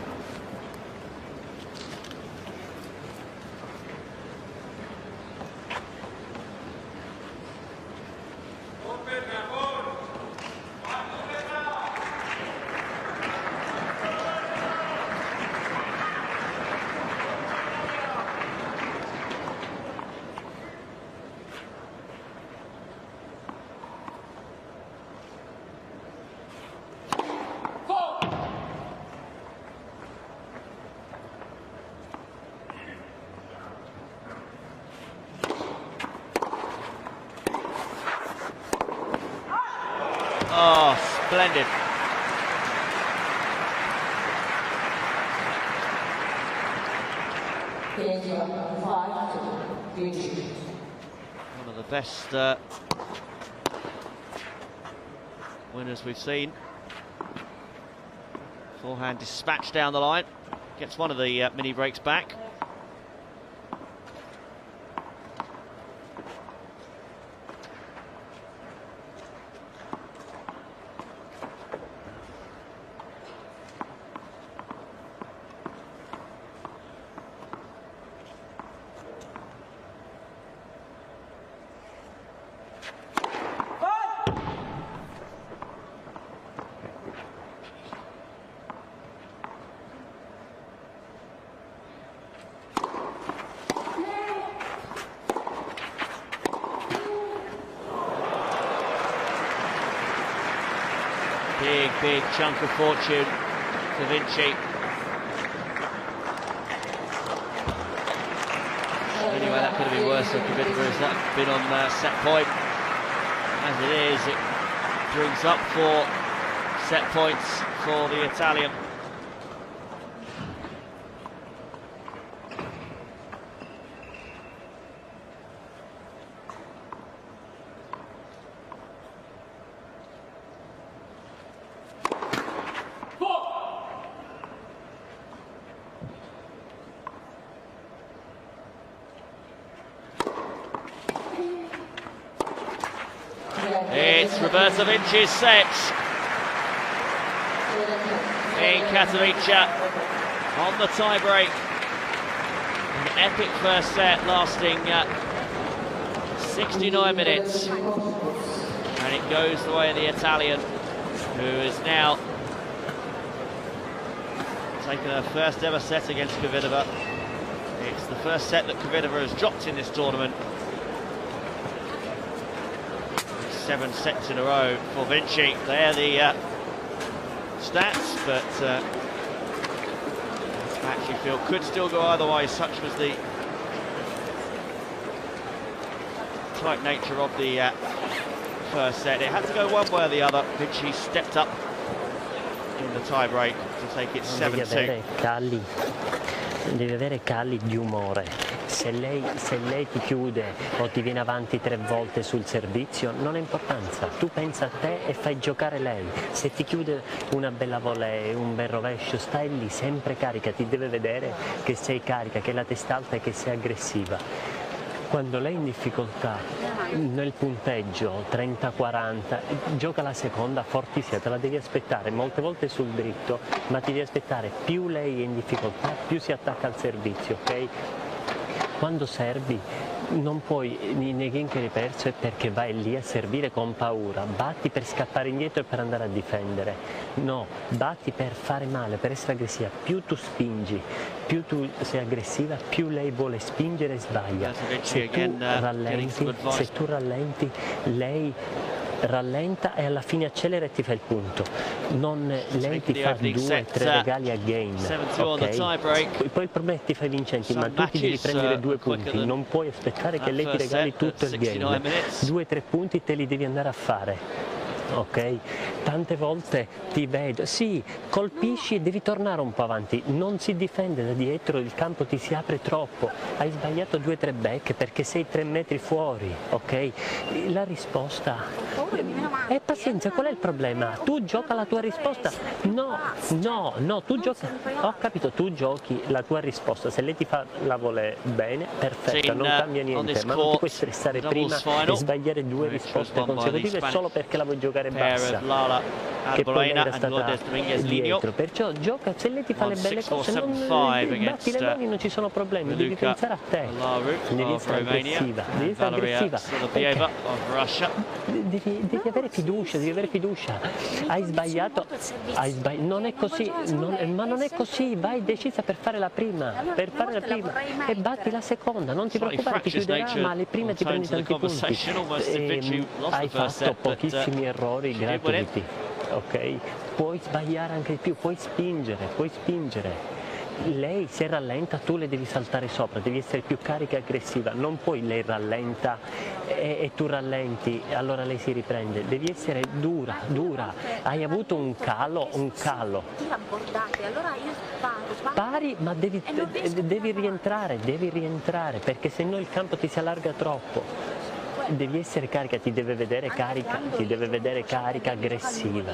Oh, splendid. One of the best winners we've seen. Forehand dispatch down the line. Gets one of the mini breaks back. Big chunk of fortune for Vinci. Anyway, that could have been worse for Katowice as that been on set point. As it is, it brings up 4 set points for the Italian. It's Roberta Vinci's set in Katowice on the tie-break. An epic first set lasting 69 minutes. And it goes the way of the Italian, who is now taken her first ever set against Kvitova. It's the first set that Kvitova has dropped in this tournament. 7 sets in a row for Vinci. They're the stats, but this match you feel could still go either way. Such was the tight nature of the first set. It had to go one way or the other. Vinci stepped up in the tie-break to take it 7-2. Devi avere calli di umore. Se lei ti chiude o ti viene avanti 3 volte sul servizio non ha importanza, tu pensa a te e fai giocare lei. Se ti chiude una bella volée, un bel rovescio, stai lì sempre carica, ti deve vedere che sei carica, che hai la testa alta e che sei aggressiva. Quando lei è in difficoltà nel punteggio 30-40, gioca la seconda fortissima, te la devi aspettare, molte volte sul dritto, ma ti devi aspettare, più lei è in difficoltà, più si attacca al servizio, ok? Quando servi non puoi, nei game che hai perso è perché vai lì a servire con paura, batti per scappare indietro e per andare a difendere, no, batti per fare male, per essere aggressiva. Più tu spingi, più tu sei aggressiva, più lei vuole spingere e sbaglia. Se tu rallenti, lei rallenta e alla fine accelera e ti fa il punto. Non lei ti fa 2-3 regali a game, okay? Poi il problema è che ti fai vincenti, ma tu ti devi prendere 2 punti, non puoi aspettare che lei ti regali tutto il game. 2-3 punti te li devi andare a fare. Ok? Tante volte ti vedo, sì, colpisci e devi tornare un po' avanti, non si difende da dietro, il campo ti si apre troppo, hai sbagliato 2-3 back perché sei 3 metri fuori, ok? La risposta è pazienza, qual è il problema? Tu gioca la tua risposta, no, tu giochi, ho capito, tu giochi la tua risposta, se lei ti fa la voler bene, perfetta, non cambia niente, ma non ti puoi stressare prima e sbagliare 2 risposte consecutive solo perché la vuoi giocare bassa, che poi era stata dietro, perciò gioca, se lei ti fa le belle cose batti le mani, non ci sono problemi, devi pensare a te, devi essere aggressiva, devi avere fiducia, hai sbagliato, non è così, ma non è così, vai decisa per fare la prima, e batti la seconda, non ti preoccupare, ti chiuderà, ma le prime ti prendi tanti punti, hai fatto pochissimi errori gratuiti, ok? Puoi sbagliare anche di più, puoi spingere. Lei se rallenta tu le devi saltare sopra, devi essere più carica e aggressiva, non poi lei rallenta e tu rallenti e allora lei si riprende, devi essere dura, hai avuto un calo. Pari, ma devi rientrare perché se no il campo ti si allarga troppo. Devi essere carica, ti deve vedere carica aggressiva.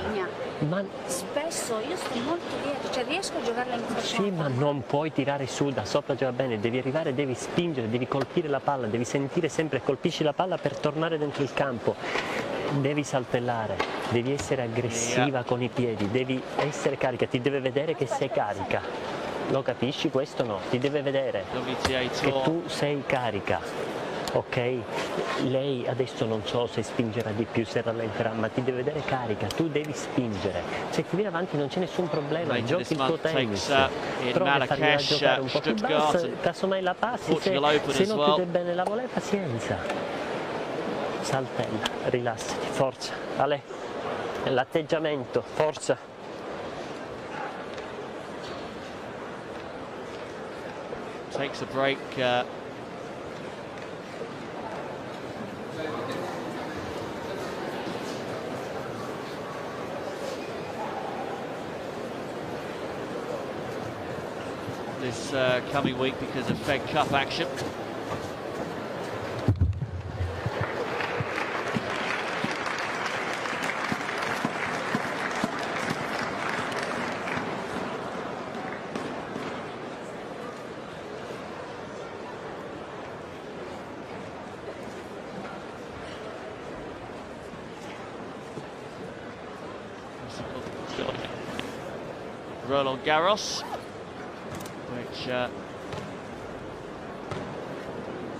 Ma spesso io sto molto dietro, cioè riesco a giocarla in profondità. Sì, ma non puoi tirare su, da sopra gioca bene, devi arrivare, devi spingere, devi colpire la palla, devi sentire sempre colpisci la palla per tornare dentro il campo. Devi saltellare, devi essere aggressiva con i piedi, devi essere carica, ti deve vedere che sei carica. Lo capisci questo? No, ti deve vedere che tu sei carica. Ok, lei adesso non so se spingerà di più, se rallenterà, ma ti deve vedere carica, tu devi spingere, se ti viene avanti non ce nessun problema, giochi il tuo tennis, prova a farla giocare un po' più bassa, casomai la passi, se non chiude bene la volée, pazienza, saltella, rilassati, forza, Ale, l'atteggiamento, forza. Takes a break. This coming week because of Fed Cup action. Roland Garros, which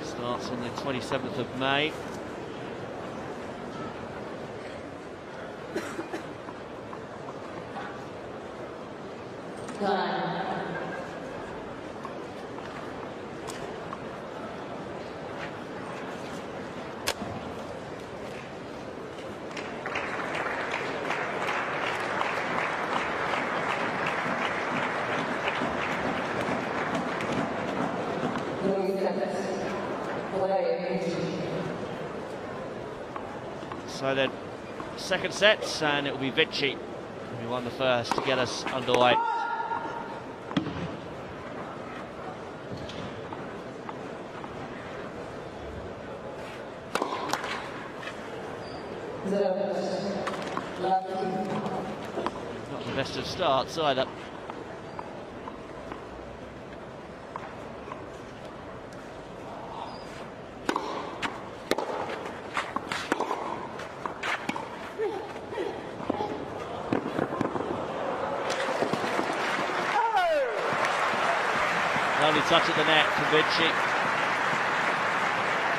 starts on the 27th of May. So then, second set, and it will be Vichy who won the first to get us underway. Not the best of starts either. Lovely touch at the net from Vichy.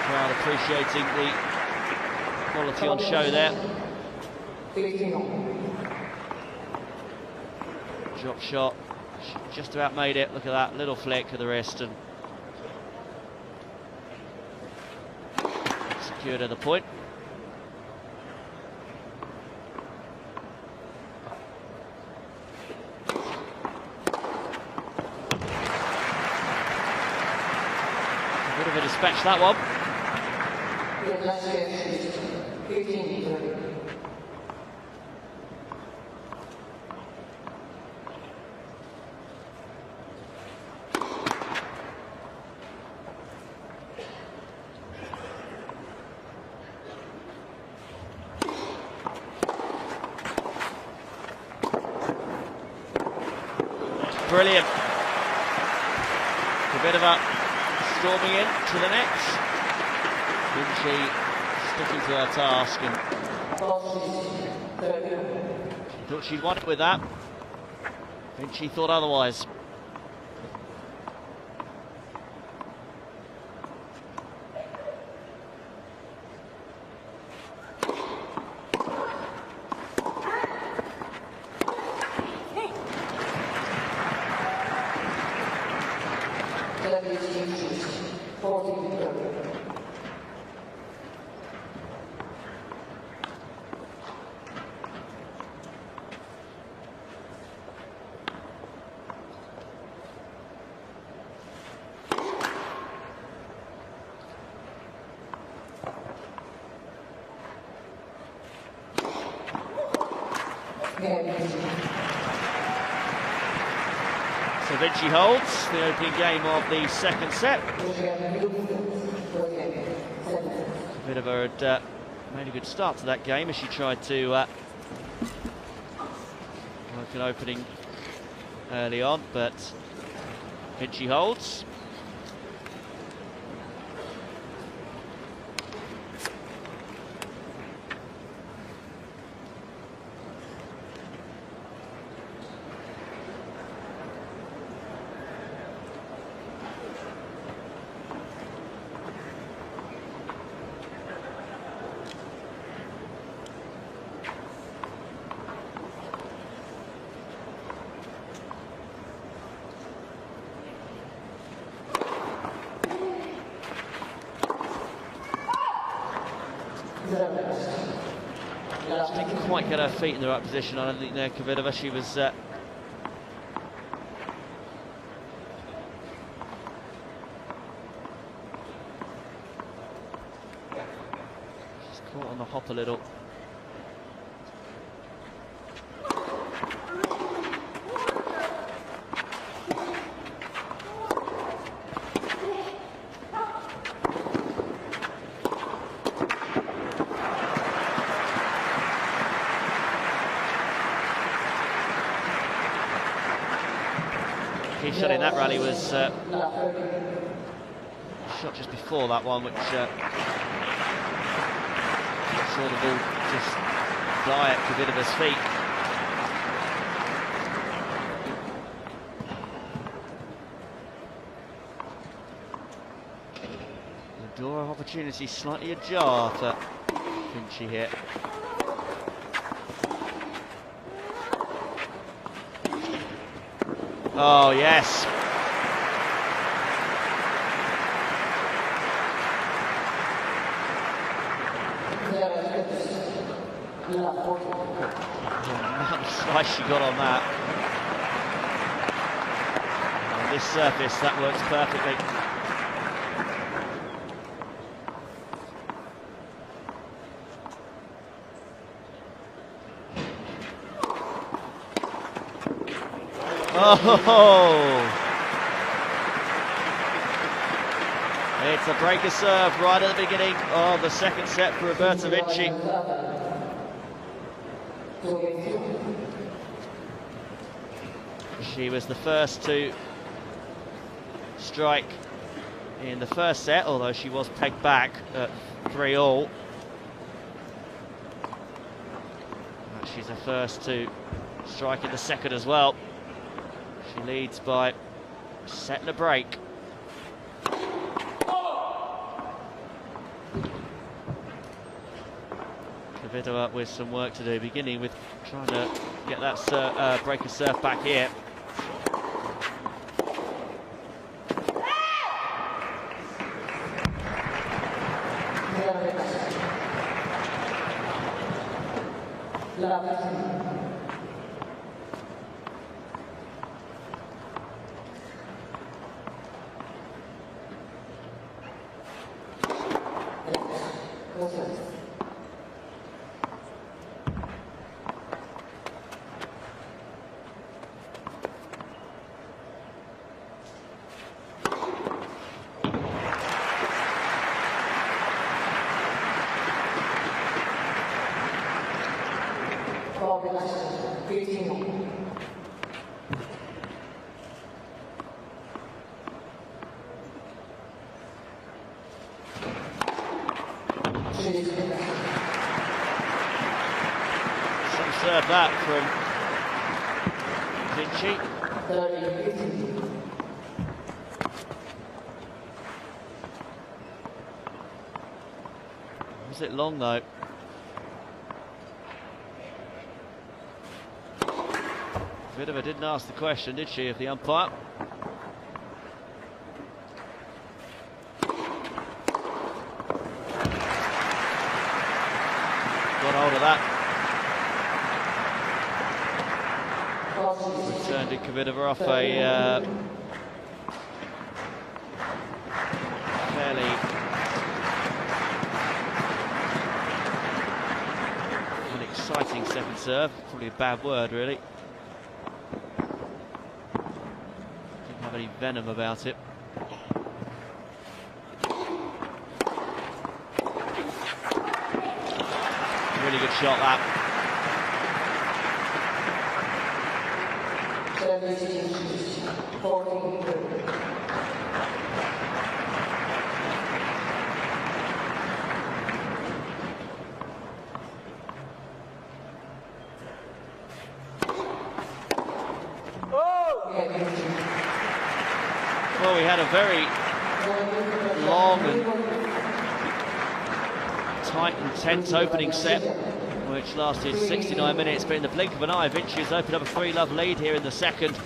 Crowd appreciating the quality on show there. Drop shot, just about made it. Look at that little flick of the wrist and secured at the point. of a dispatch, that one. Brilliant. Kvitova storming in to the nets. Vinci sticking to her task, and she thought she'd won it with that. Vinci thought otherwise. So Vinci holds the opening game of the second set. Kvitova had made a good start to that game as she tried to work an opening early on, but Vinci holds. She didn't quite get her feet in the right position, I don't think, there, Kvitova. She was just caught on the hop a little. Key shot in that rally was shot just before that one, which saw the ball just fly at Kvitova's feet. The door of opportunity slightly ajar for Vinci here. Oh, yes. Amount of slice she got on that. On this surface, that works perfectly. Oh! It's a breaker serve right at the beginning of the second set for Roberta Vinci. She was the first to strike in the first set, although she was pegged back at 3-all. She's the first to strike in the second as well. She leads by set and a break. Kvitova with some work to do, beginning with trying to get that breaker serve back here. Some serve that from Vinci. Was it long though? Kvitova didn't ask the question, did she, of the umpire? Got hold of that. Returned in Kvitova off a fairly unexciting second serve. Probably a bad word, really. Didn't have any venom about it. Really good shot, that. Well, we had a very long and tight and tense opening set, which lasted 69 minutes, but in the blink of an eye, Vinci has opened up a 3-love lead here in the second.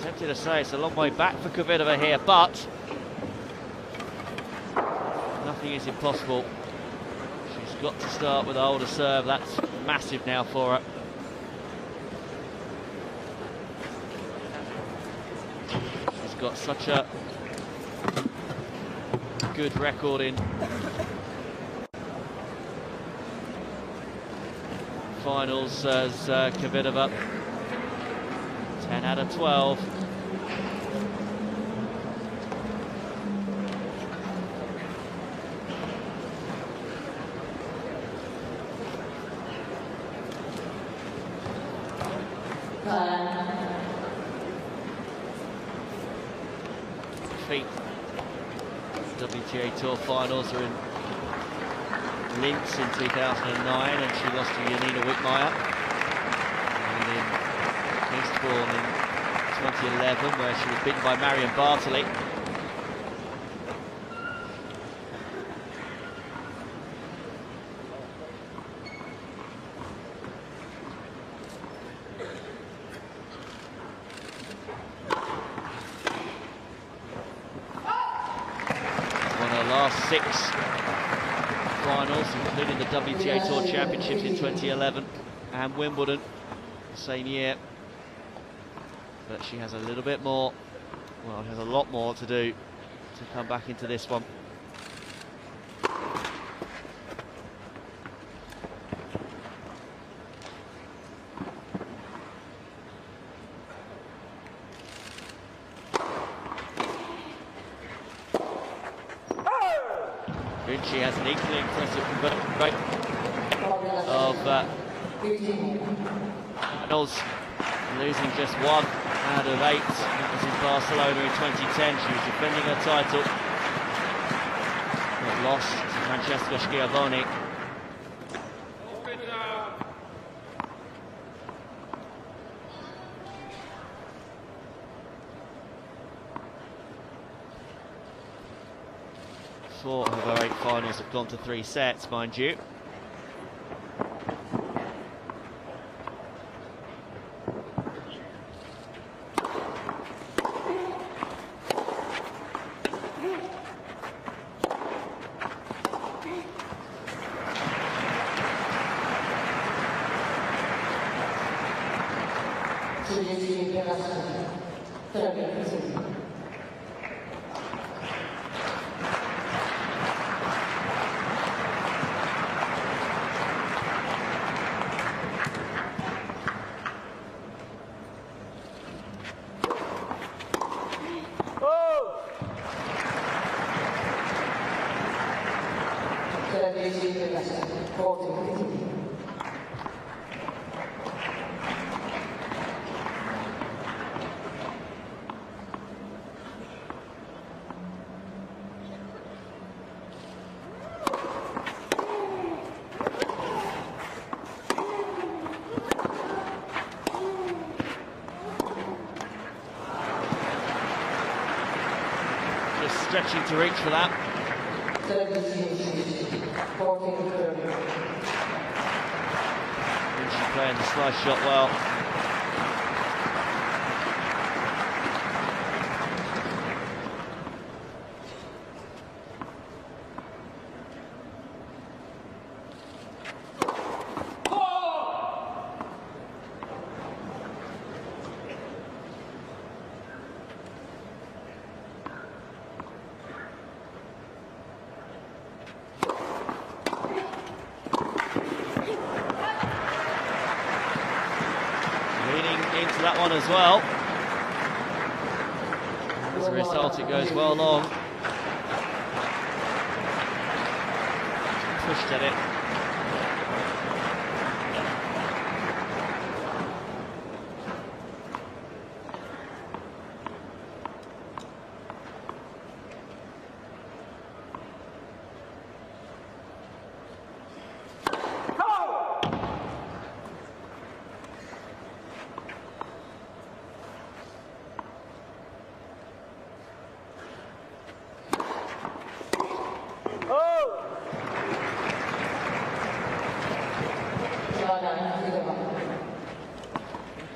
Tempted to say it's a long way back for Kvitova here, but nothing is impossible. She's got to start with a older serve. That's massive now for her. She's got such a good record in finals as Kvitova. 10 out of 12. Feet. WTA Tour finals are in Linz in 2009, and she lost to Janina Wittmeyer. And in Eastbourne in 2011, where she was beaten by Marion Bartley. Last 6 finals, including the WTA Tour Championships in 2011 and Wimbledon the same year. But she has a little bit more, well, has a lot more to do to come back into this one. Vinci has an equally impressive rate of finals, losing just 1 out of 8. That was in Barcelona in 2010. She was defending her title, but lost to Francesca Schiavone. Four of her 8 finals have gone to 3 sets, mind you. stretching to reach for that. Vinci playing the slice shot well. Into that one as well. As a result, it goes well long. Pushed at it.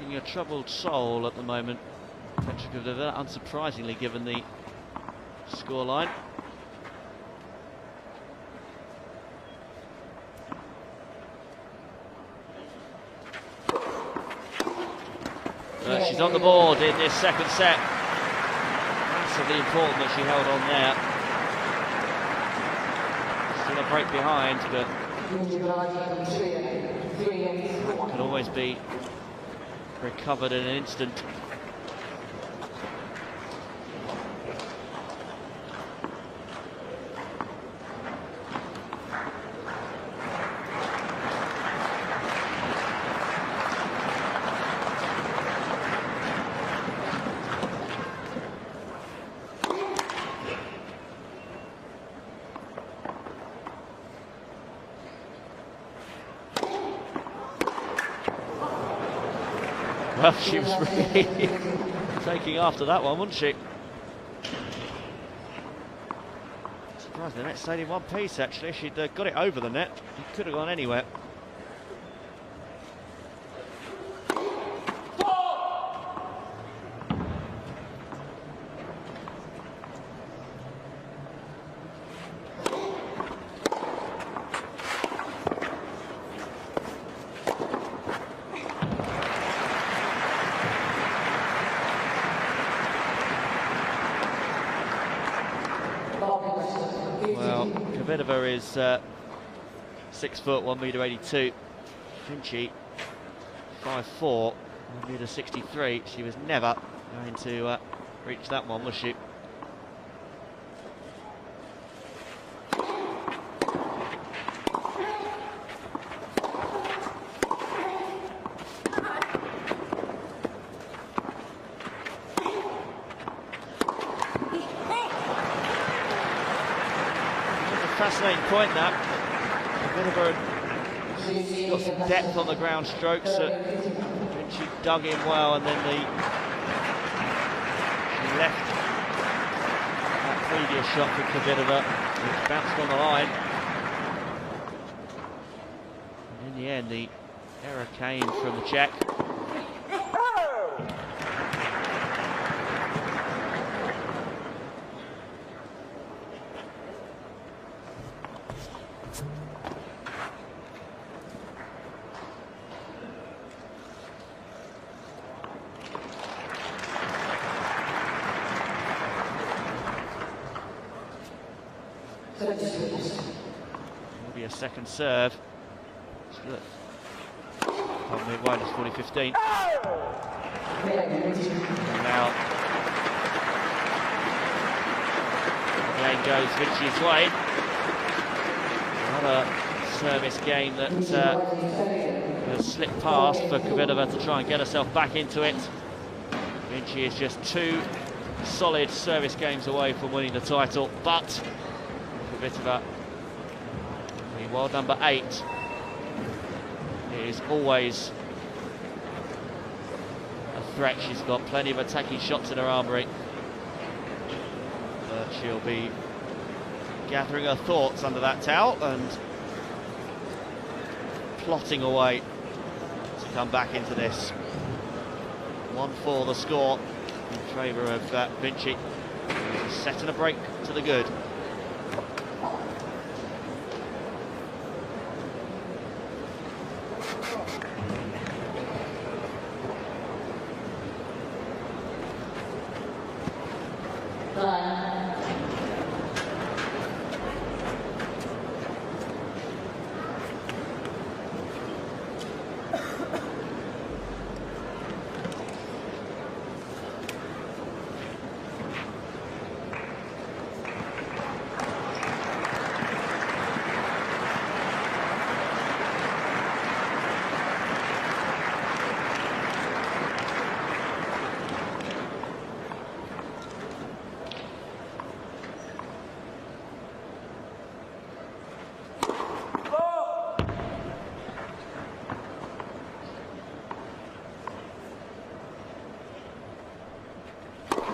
Looking a troubled soul at the moment, Petrikova, unsurprisingly given the scoreline. She's on the board in this second set. Massively important that she held on there. Still a break behind, but can always be recovered in an instant. Well, she was really taking after that one, wasn't she? Surprised the net stayed in one piece, actually. She'd got it over the net. It could have gone anywhere. Well, Kvitova is 6 foot, 1m82. Vinci, 5'4", 1m63. She was never going to reach that one, was she? Fascinating point, that. Kvitova got some depth on the ground strokes. She dug in well, and then she left that previous shot for Kvitova, which bounced on the line. And in the end, the error came from the Czech. Will be a second serve. Still at minus 40-15. Now the game goes Vinci's way. Another service game that has slipped past for Kvitova to try and get herself back into it. Vinci is just 2 solid service games away from winning the title, but Kvitova, the world number 8, is always a threat. She's got plenty of attacking shots in her armoury. But She'll be gathering her thoughts under that towel and plotting away to come back into this. 1-4 the score in favour of Vinci. Setting a break to the good.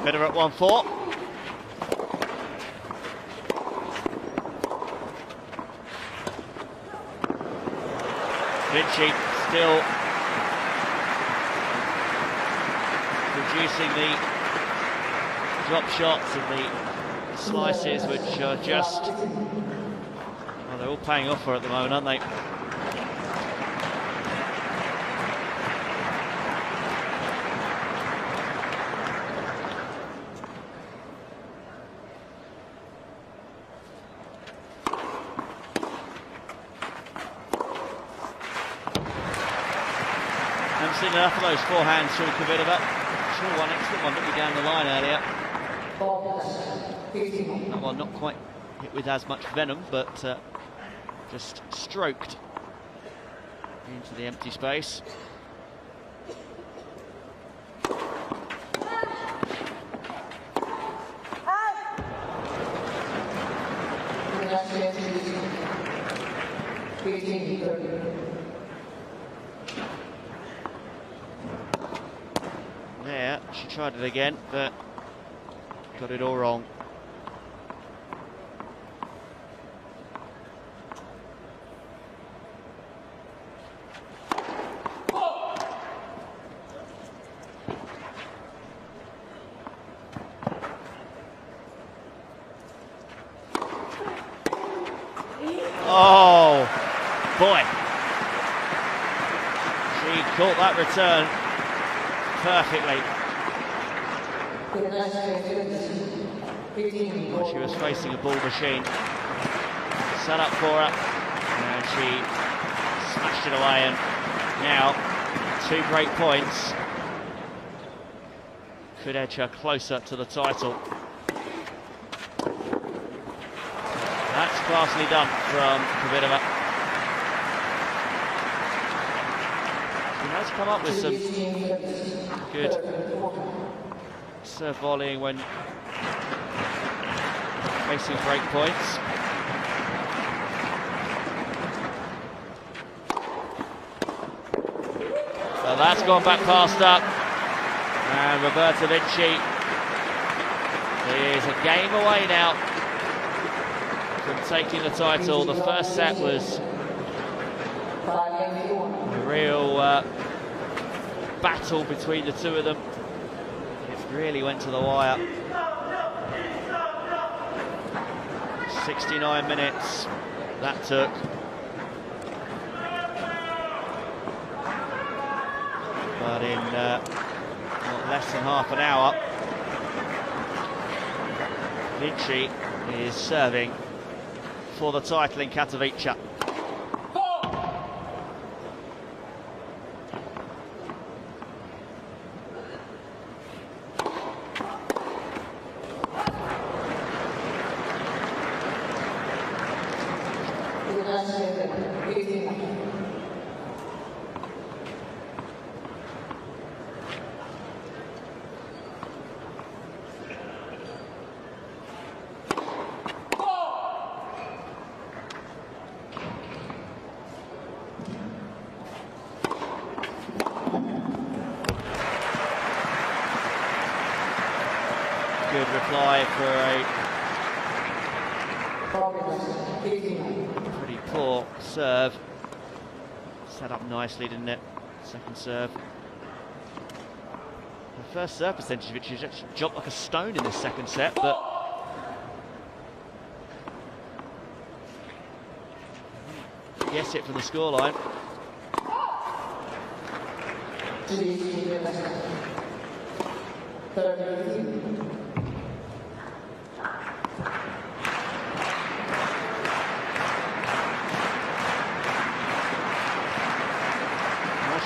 Better at 1-4. Vinci still producing the drop shots and the slices, which are just, well, they're all paying off for her at the moment, aren't they? Haven't seen enough of those forehands from Katowice. Sure, one excellent one looked down the line earlier. That one not quite hit with as much venom, but just stroked into the empty space. There, she tried it again, but got it all wrong. Oh, boy. She caught that return perfectly. Well, she was facing a ball machine. Set up for her, and she smashed it away, and now 2 break points could edge her closer to the title. That's classily done from Katowice. She has come up with some good serve volleying when facing break points. So that's gone back past her. And Roberta Vinci is a game away now from taking the title. The first set was a real battle between the two of them. It really went to the wire. 69 minutes that took. But in not less than half an hour, Vinci is serving for the title in Katowice. Good reply for a Pretty poor serve. Set up nicely, didn't it? Second serve. The first serve percentage, which has actually jumped like a stone in this second set, but guess it from the scoreline.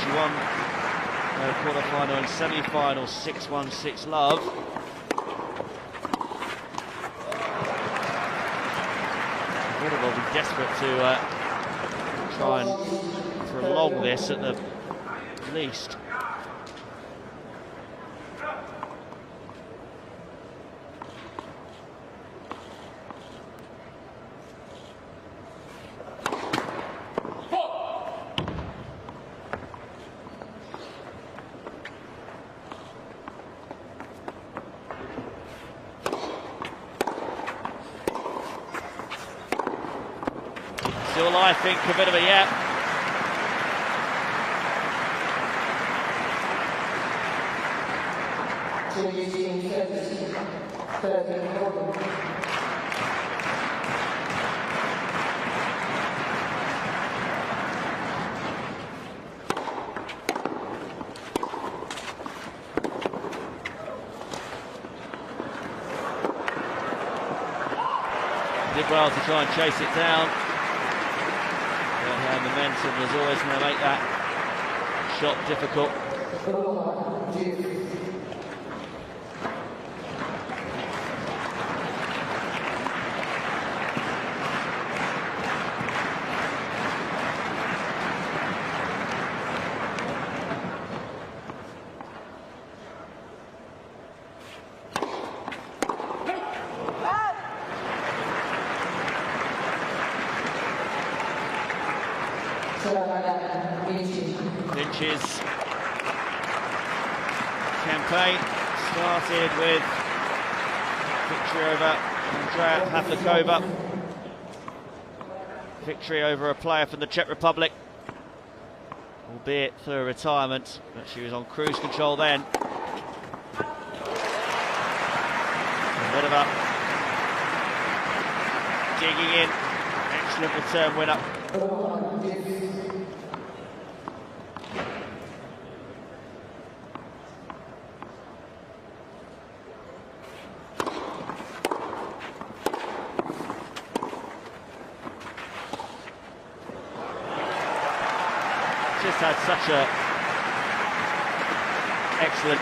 She won quarter-final and semi-final 6-1, 6-love. Would will be desperate to try and prolong this at the least. Still, I think, a bit of a yap. Did well to try and chase it down. Momentum was always going to make that shot difficult. Lynch's campaign started with victory over Andrea Havlikova, victory over a player from the Czech Republic, albeit through retirement, but she was on cruise control then. Kvitova digging in, excellent return winner. Just had such a excellent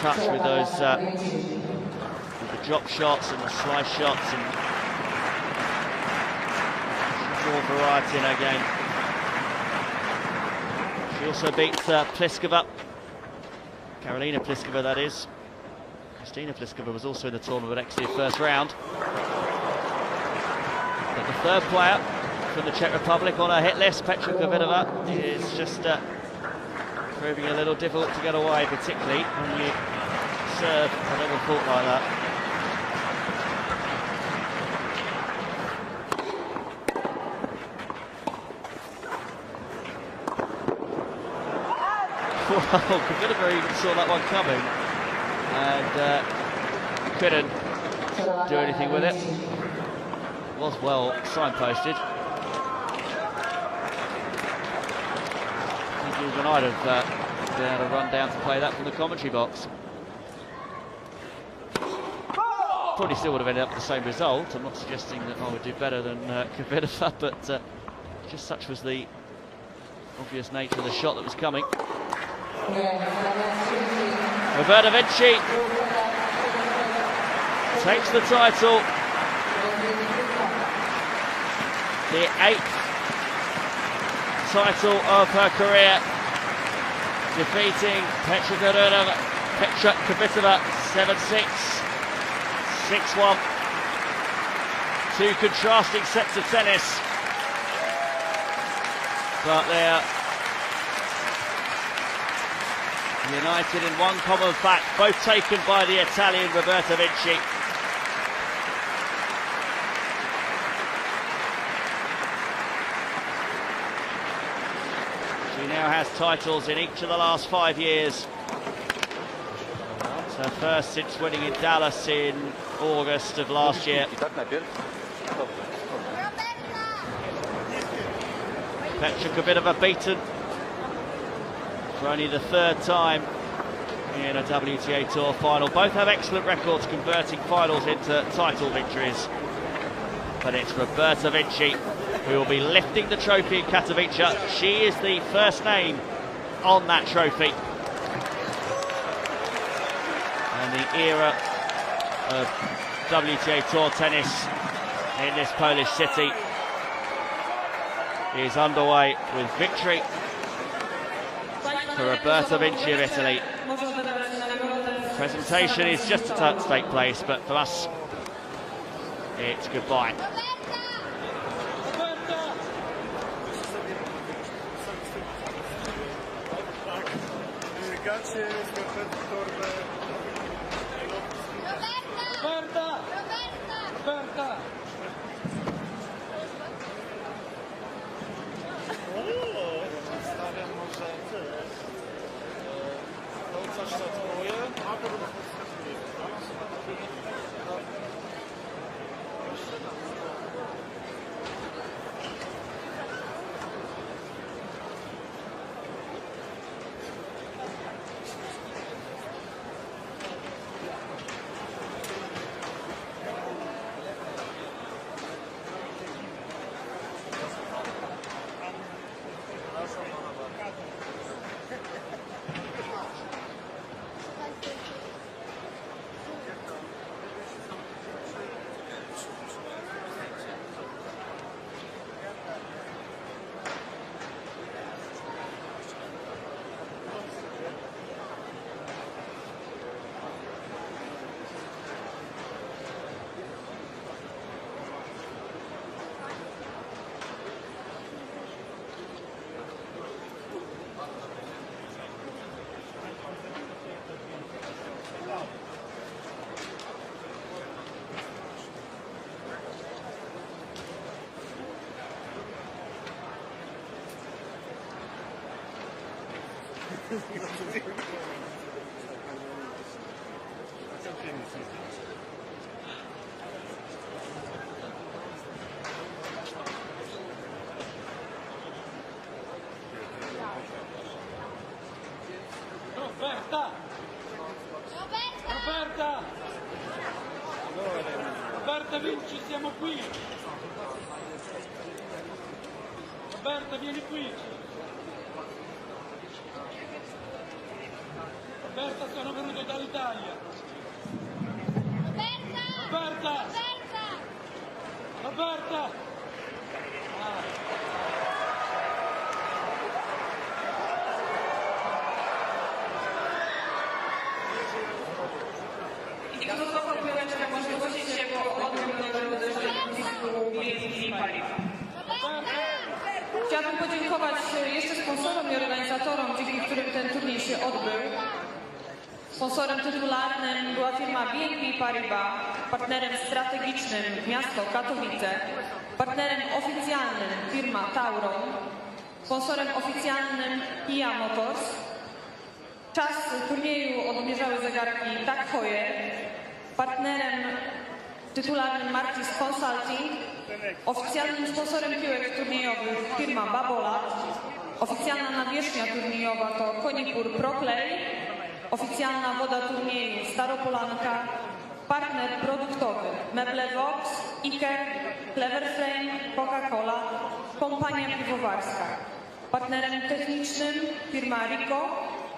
touch with those with the drop shots and the slice shots, and more variety in her game. She also beat Pliskova, Karolina Pliskova that is. Kristina Pliskova was also in the tournament but exited first round. But the third player from the Czech Republic on her hit list, Petra Kvitova, is just proving a little difficult to get away, particularly when you serve a little fault like that. Well, Kvitova even saw that one coming and couldn't do anything with it. Was well signposted. Even I'd have been able to run down to play that from the commentary box. Probably still would have ended up with the same result. I'm not suggesting that I would do better than Kvitova, but just such was the obvious nature of the shot that was coming. Roberta Vinci takes the title. The 8th title of her career, defeating Petra Kvitova 7-6, 6-1. Two contrasting sets of tennis, but they're united in one common fact, both taken by the Italian Roberta Vinci. She now has titles in each of the last 5 years. It's her first since winning in Dallas in August of last year. Petra a bit of a beaten for only the 3rd time in a WTA Tour final. Both have excellent records converting finals into title victories. But it's Roberta Vinci who will be lifting the trophy in Katowice. She is the first name on that trophy. And the era of WTA Tour tennis in this Polish city is underway with victory for Roberta Vinci of Italy. Presentation is just to take place, but for us, it's goodbye. Roberta Vinci, siamo qui. Roberta, vieni qui. Roberta, sono venuto dall'Italia. Roberta! Roberta! Chciałabym podziękować jeszcze sponsorom i organizatorom, dzięki którym ten turniej się odbył. Sponsorem tytularnym była firma BNP Paribas, partnerem strategicznym miasto Katowice, partnerem oficjalnym firma Tauron, sponsorem oficjalnym Kia Motors. Czas turnieju odmierzały zegarki Tak Heuer, partnerem tytularnym Martis Consulting, oficjalnym sponsorem piłek turniejowych firma Babolat, oficjalna nawierzchnia turniejowa to Konipur Proclay, oficjalna woda turnieju Staropolanka, partner produktowy Meble Vox, Iker, Clever Frame, Coca-Cola, kompania piwowarska, partnerem technicznym firma Rico,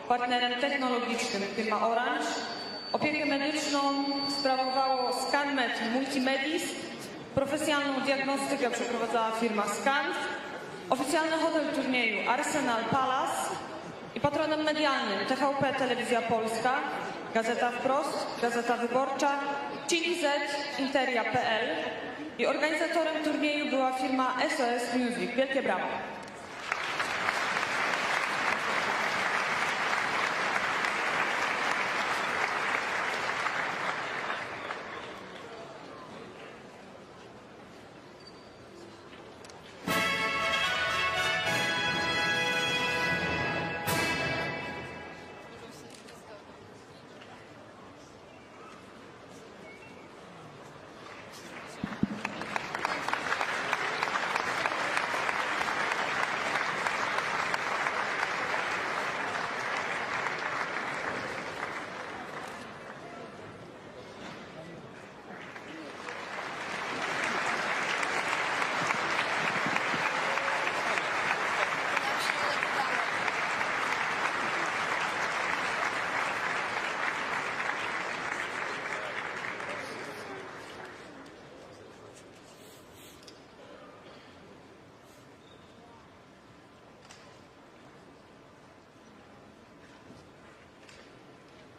partnerem technologicznym firma Orange. Opiekę medyczną sprawowało ScanMed Multimedis, profesjonalną diagnostykę przeprowadzała firma Scant, oficjalny hotel turnieju Arsenal Palace i patronem medialnym TVP Telewizja Polska, Gazeta Wprost, Gazeta Wyborcza, Chili Z, Interia.pl i organizatorem turnieju była firma SOS Music. Wielkie brawa!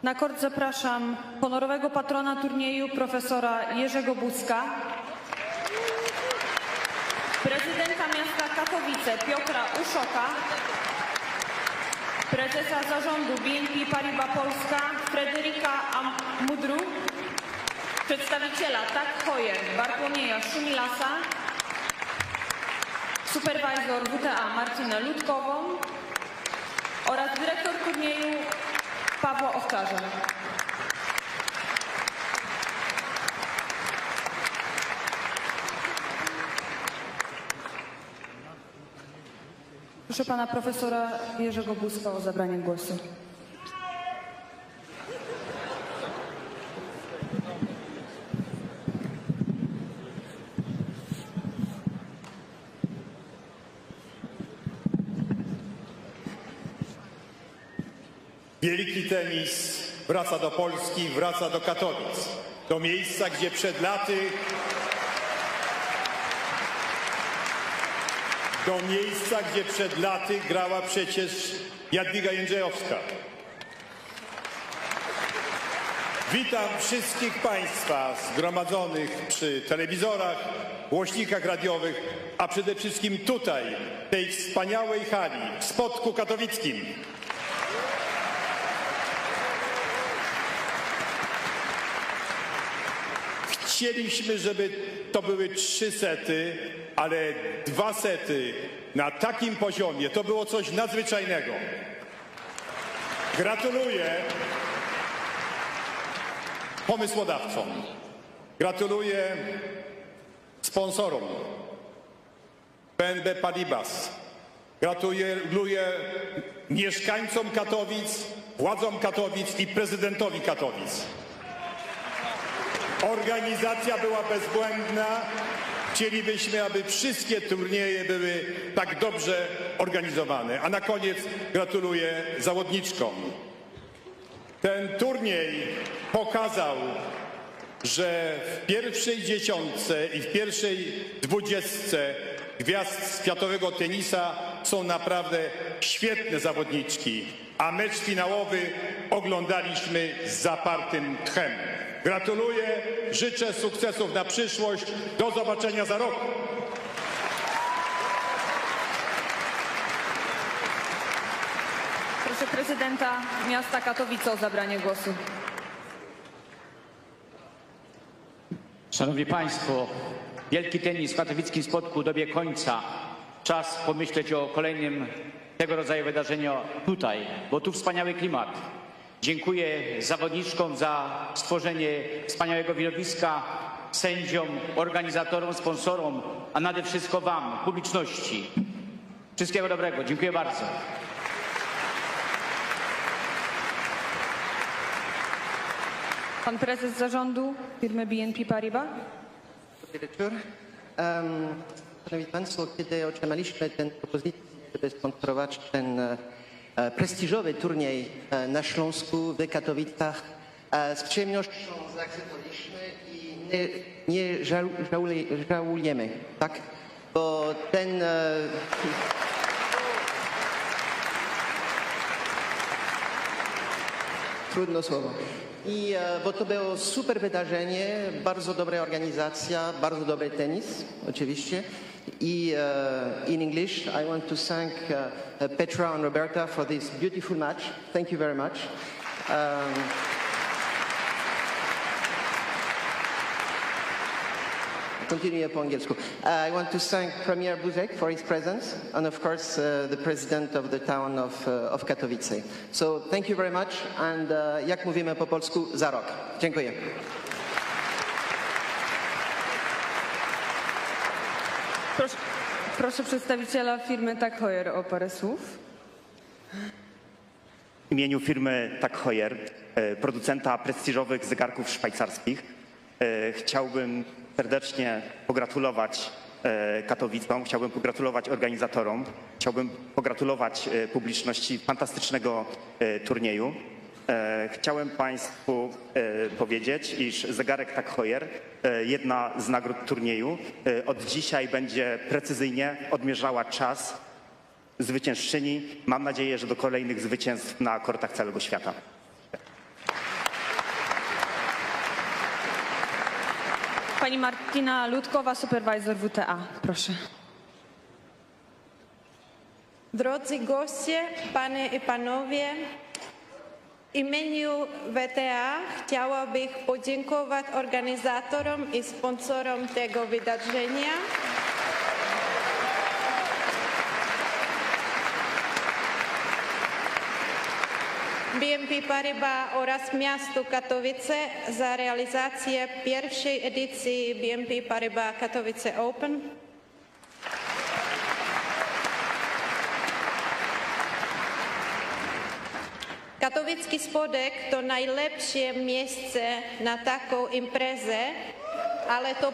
Na kort zapraszam honorowego patrona turnieju profesora Jerzego Buzka, prezydenta miasta Katowice Piotra Uszoka, prezesa zarządu BNP Paribas Polska Fryderyka Mudru, przedstawiciela Tak Hoyer Bartłomieja Szumilasa, superwajzor WTA Marcinę Ludkową oraz dyrektor turnieju Pawła Owczarza. Proszę pana profesora Jerzego Buzka o zabranie głosu. Wielki tenis wraca do Polski, wraca do Katowic. Do miejsca, gdzie przed laty grała przecież Jadwiga Jędrzejowska. Witam wszystkich Państwa zgromadzonych przy telewizorach, głośnikach radiowych, a przede wszystkim tutaj, w tej wspaniałej hali, w Spodku Katowickim. Chcieliśmy, żeby to były 3 sety, ale 2 sety na takim poziomie to było coś nadzwyczajnego. Gratuluję pomysłodawcom, gratuluję sponsorom BNP Paribas, gratuluję mieszkańcom Katowic, władzom Katowic i prezydentowi Katowic. Organizacja była bezbłędna. Chcielibyśmy, aby wszystkie turnieje były tak dobrze organizowane. A na koniec gratuluję zawodniczkom. Ten turniej pokazał, że w pierwszej 10 i w pierwszej 20 gwiazd światowego tenisa są naprawdę świetne zawodniczki, a mecz finałowy oglądaliśmy z zapartym tchem. Gratuluję, życzę sukcesów na przyszłość. Do zobaczenia za rok. Proszę prezydenta miasta Katowice o zabranie głosu. Szanowni Państwo, wielki tenis w katowickim Spodku dobiegł końca. Czas pomyśleć o kolejnym tego rodzaju wydarzeniu tutaj, bo tu wspaniały klimat. Dziękuję zawodniczkom za stworzenie wspaniałego widowiska, sędziom, organizatorom, sponsorom, a nade wszystko Wam, publiczności. Wszystkiego dobrego. Dziękuję bardzo. Pan prezes zarządu firmy BNP Paribas. Dobry wieczór. Szanowni Państwo, kiedy otrzymaliśmy tę propozycję, żeby sponsorować ten prestiżowy turniej na Śląsku, w Katowicach, z przyjemnością zaakceptowaliśmy i nie żałujemy, tak? Bo ten trudne słowo. Bo to było super wydarzenie, bardzo dobra organizacja, bardzo dobry tenis, oczywiście. In English, I want to thank Petra and Roberta for this beautiful match. Thank you very much. Continuję po angielsku. I want to thank Premier Buzek for his presence and of course the president of the town of Katowice. So thank you very much and jak mówimy po polsku, za rok. Dziękuję. Proszę przedstawiciela firmy Tak Hoyer o parę słów. W imieniu firmy Tak Hoyer, producenta prestiżowych zegarków szwajcarskich, chciałbym serdecznie pogratulować Katowicom, chciałbym pogratulować organizatorom, chciałbym pogratulować publiczności fantastycznego turnieju. Chciałem Państwu powiedzieć, iż zegarek Tak Hoyer, jedna z nagród turnieju, od dzisiaj będzie precyzyjnie odmierzała czas zwyciężczyni. Mam nadzieję, że do kolejnych zwycięstw na kortach całego świata. pani Martina Ludkowa, supervisor WTA. Proszę. Drodzy goście, panie i panowie, w imieniu WTA chciałabym podziękować organizatorom i sponsorom tego wydarzenia. BNP Paribas oraz miastu Katowice za realizację pierwszej edycji BNP Paribas Katowice Open. Katowicki Spodek to najlepsze miejsce na taką imprezę, ale to